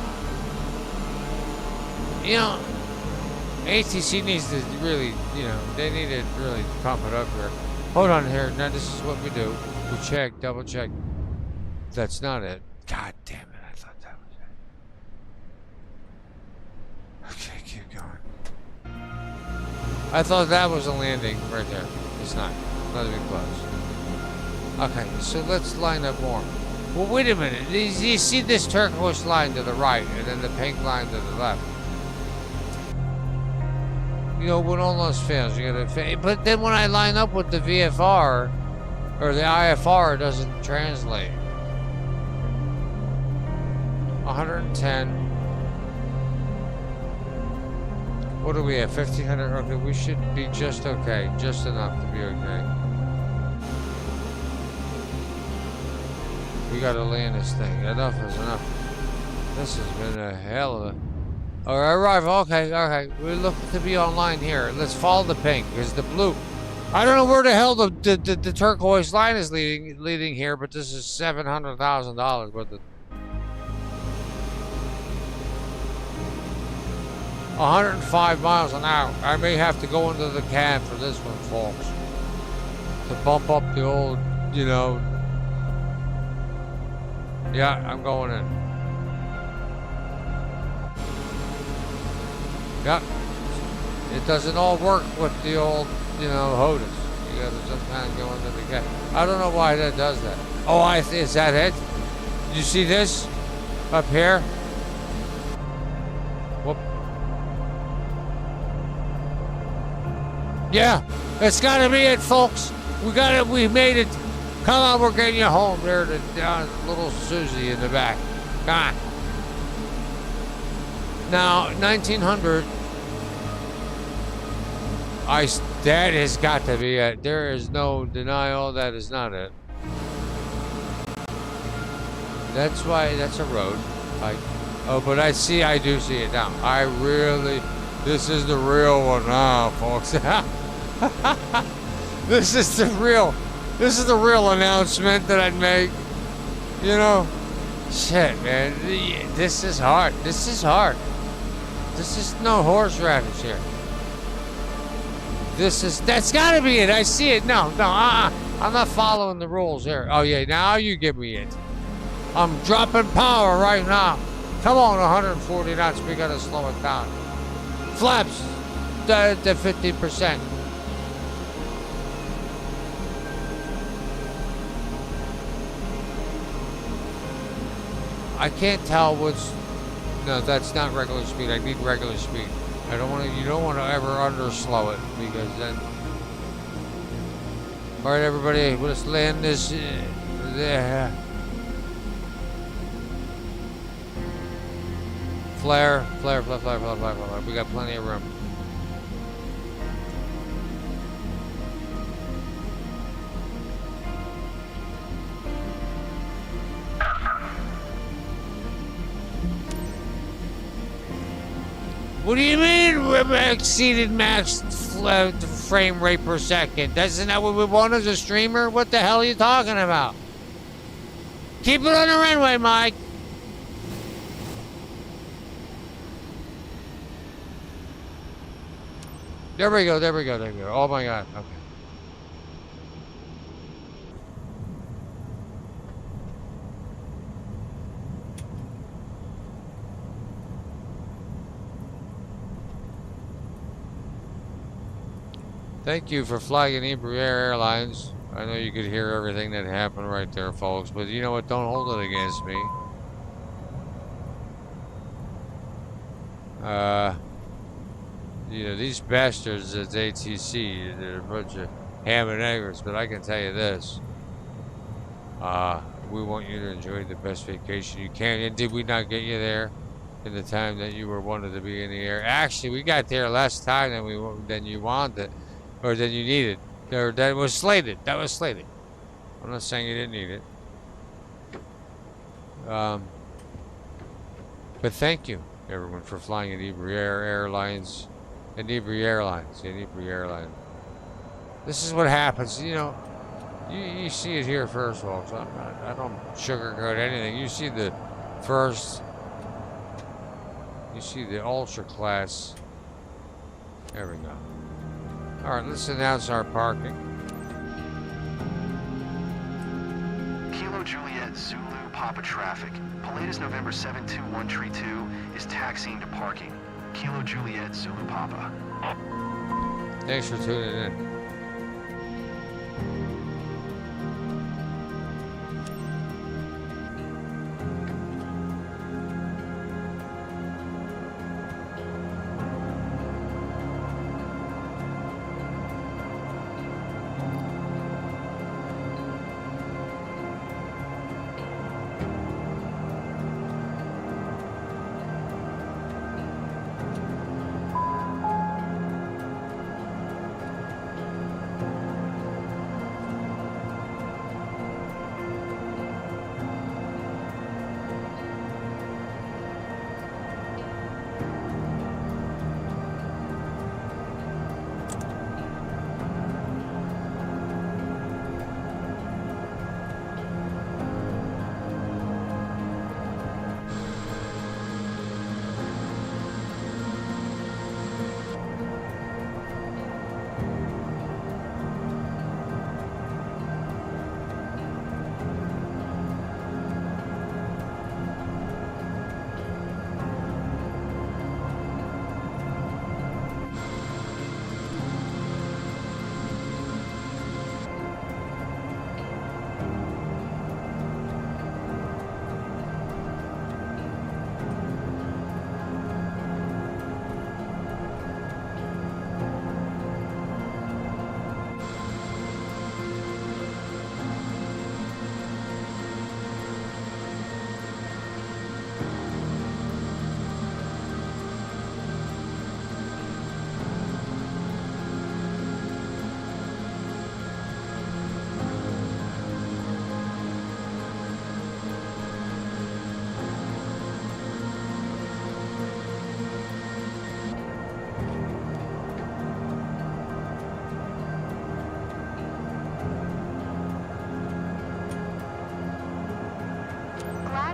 You know, ATC needs to really, you know, they need to really pump it up here. Hold on here. Now this is what we do. We check, double check. That's not it. God damn it! I thought that was it. Okay, keep going. I thought that was a landing right there. It's not. Not even close. Okay, so let's line up more. Well, wait a minute. You see this turquoise line to the right, and then the pink line to the left. You know, when all else fails, you gotta. But then when I line up with the VFR or the IFR, it doesn't translate. 110. What do we have? 1500. Okay, we should be just okay, just enough to be okay. We gotta land this thing. Enough is enough. This has been a hell of a. Alright, arrival. Okay. We're looking to be online here. Let's follow the pink, because the blue. I don't know where the hell the turquoise line is leading here, but this is $700,000. But the 105 miles an hour. I may have to go into the cab for this one, folks. To bump up the old, you know. Yeah, I'm going in. Yep. It doesn't all work with the old, you know, HOTUS. You gotta sometimes go into the cab. I don't know why that does that. Oh, is that it? You see this? Up here? Whoop. Yeah, it's gotta be it, folks. We got it. We made it. Come on, we're getting you home there to little Susie in the back. Come on. Now, 1900. That has got to be it. There is no denial. That is not it. That's why that's a road. But I do see it now. This is the real one now, folks. This is the real announcement that I'd make. You know, shit, man. This is hard. This is no horseradish here. That's gotta be it. I see it. No, I'm not following the rules here. Oh yeah, now you give me it. I'm dropping power right now. Come on, 140 knots. We gotta slow it down. Flaps to 50%. I can't tell what's. No, that's not regular speed. I need regular speed. I don't want to. You don't want to ever underslow it because then. All right, everybody, let's land this. There. Flare. We got plenty of room. What do you mean exceeded max frame rate per second? Isn't that what we want as a streamer? What the hell are you talking about? Keep it on the runway, Mike. There we go. Oh my God. Okay. Thank you for flying Iberia Airlines. I know you could hear everything that happened right there, folks, but you know what? Don't hold it against me. You know, these bastards at ATC, they're a bunch of ham and eggers, but I can tell you this. We want you to enjoy the best vacation you can. And did we not get you there in the time that you were wanted to be in the air? Actually, we got there less time than you wanted, or than you needed, or that was slated. That was slated. I'm not saying you didn't need it. But thank you, everyone, for flying at Iberia Airlines. Iberia Airlines. Iberia Airlines. This is what happens, you know. You see it here first, folks. I don't sugarcoat anything. You see the first. You see the ultra class. There we go. All right, let's announce our parking. Kilo Juliet Zulu Papa traffic. Pilatus November 72132 is taxiing to parking. Kilo Juliet Zulu Papa. Thanks for tuning in.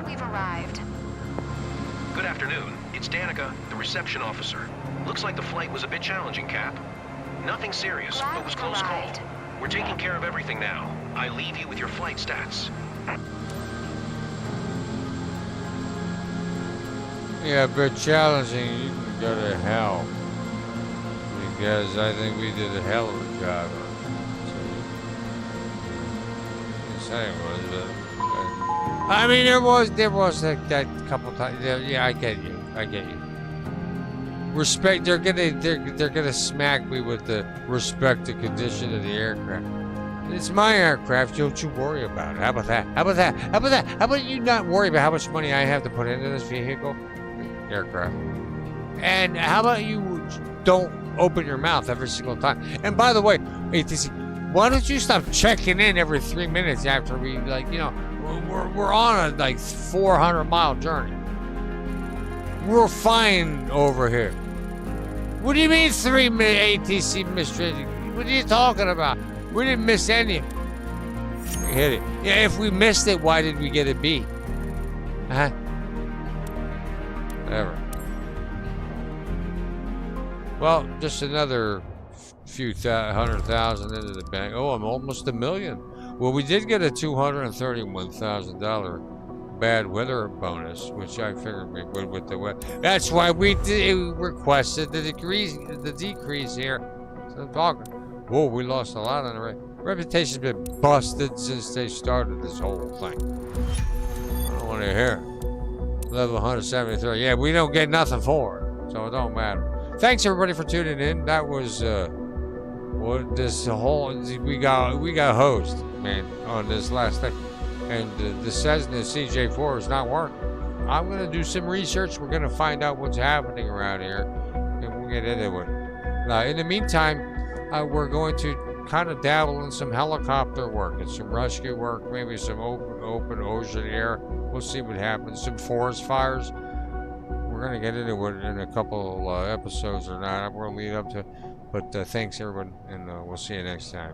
We've arrived. Good afternoon. It's Danica, the reception officer. Looks like the flight was a bit challenging, Cap. Nothing serious, but was close call. We're taking care of everything now. I leave you with your flight stats. Yeah, a bit challenging. You can go to hell. Because I think we did a hell of a job. I mean, there was that couple times. Yeah, I get you. Respect. They're gonna smack me with the respect the condition of the aircraft. It's my aircraft. Don't you worry about it. How about that? How about you not worry about how much money I have to put into this vehicle, aircraft? And how about you don't open your mouth every single time? And by the way, ATC, why don't you stop checking in every 3 minutes after we, like, you know, we're on a like 400-mile journey. We're fine over here. What do you mean 3 minutes ATC missed? What are you talking about? We didn't miss any. Hit it. Yeah, if we missed it, why did we get a B? Huh? Whatever. Well, just another few 100,000 into the bank. Oh, I'm almost $1 million. Well, we did get a $231,000 bad weather bonus, which I figured we would with the weather. That's why we requested the decrease here. So I'm talking. Whoa, we lost a lot on the reputation's been busted since they started this whole thing. I don't want to hear it. Level 173. Yeah, we don't get nothing for it, so it don't matter. Thanks everybody for tuning in. That was what this whole we got host, man, on this last thing, and the Cessna CJ4 is not working. I'm gonna do some research. We're gonna find out what's happening around here, and we'll get into it. Now, in the meantime, we're going to kind of dabble in some helicopter work and some rescue work, maybe some open ocean air. We'll see what happens. Some forest fires. We're gonna get into it in a couple episodes or not. We're gonna lead up to. But thanks everyone, and we'll see you next time.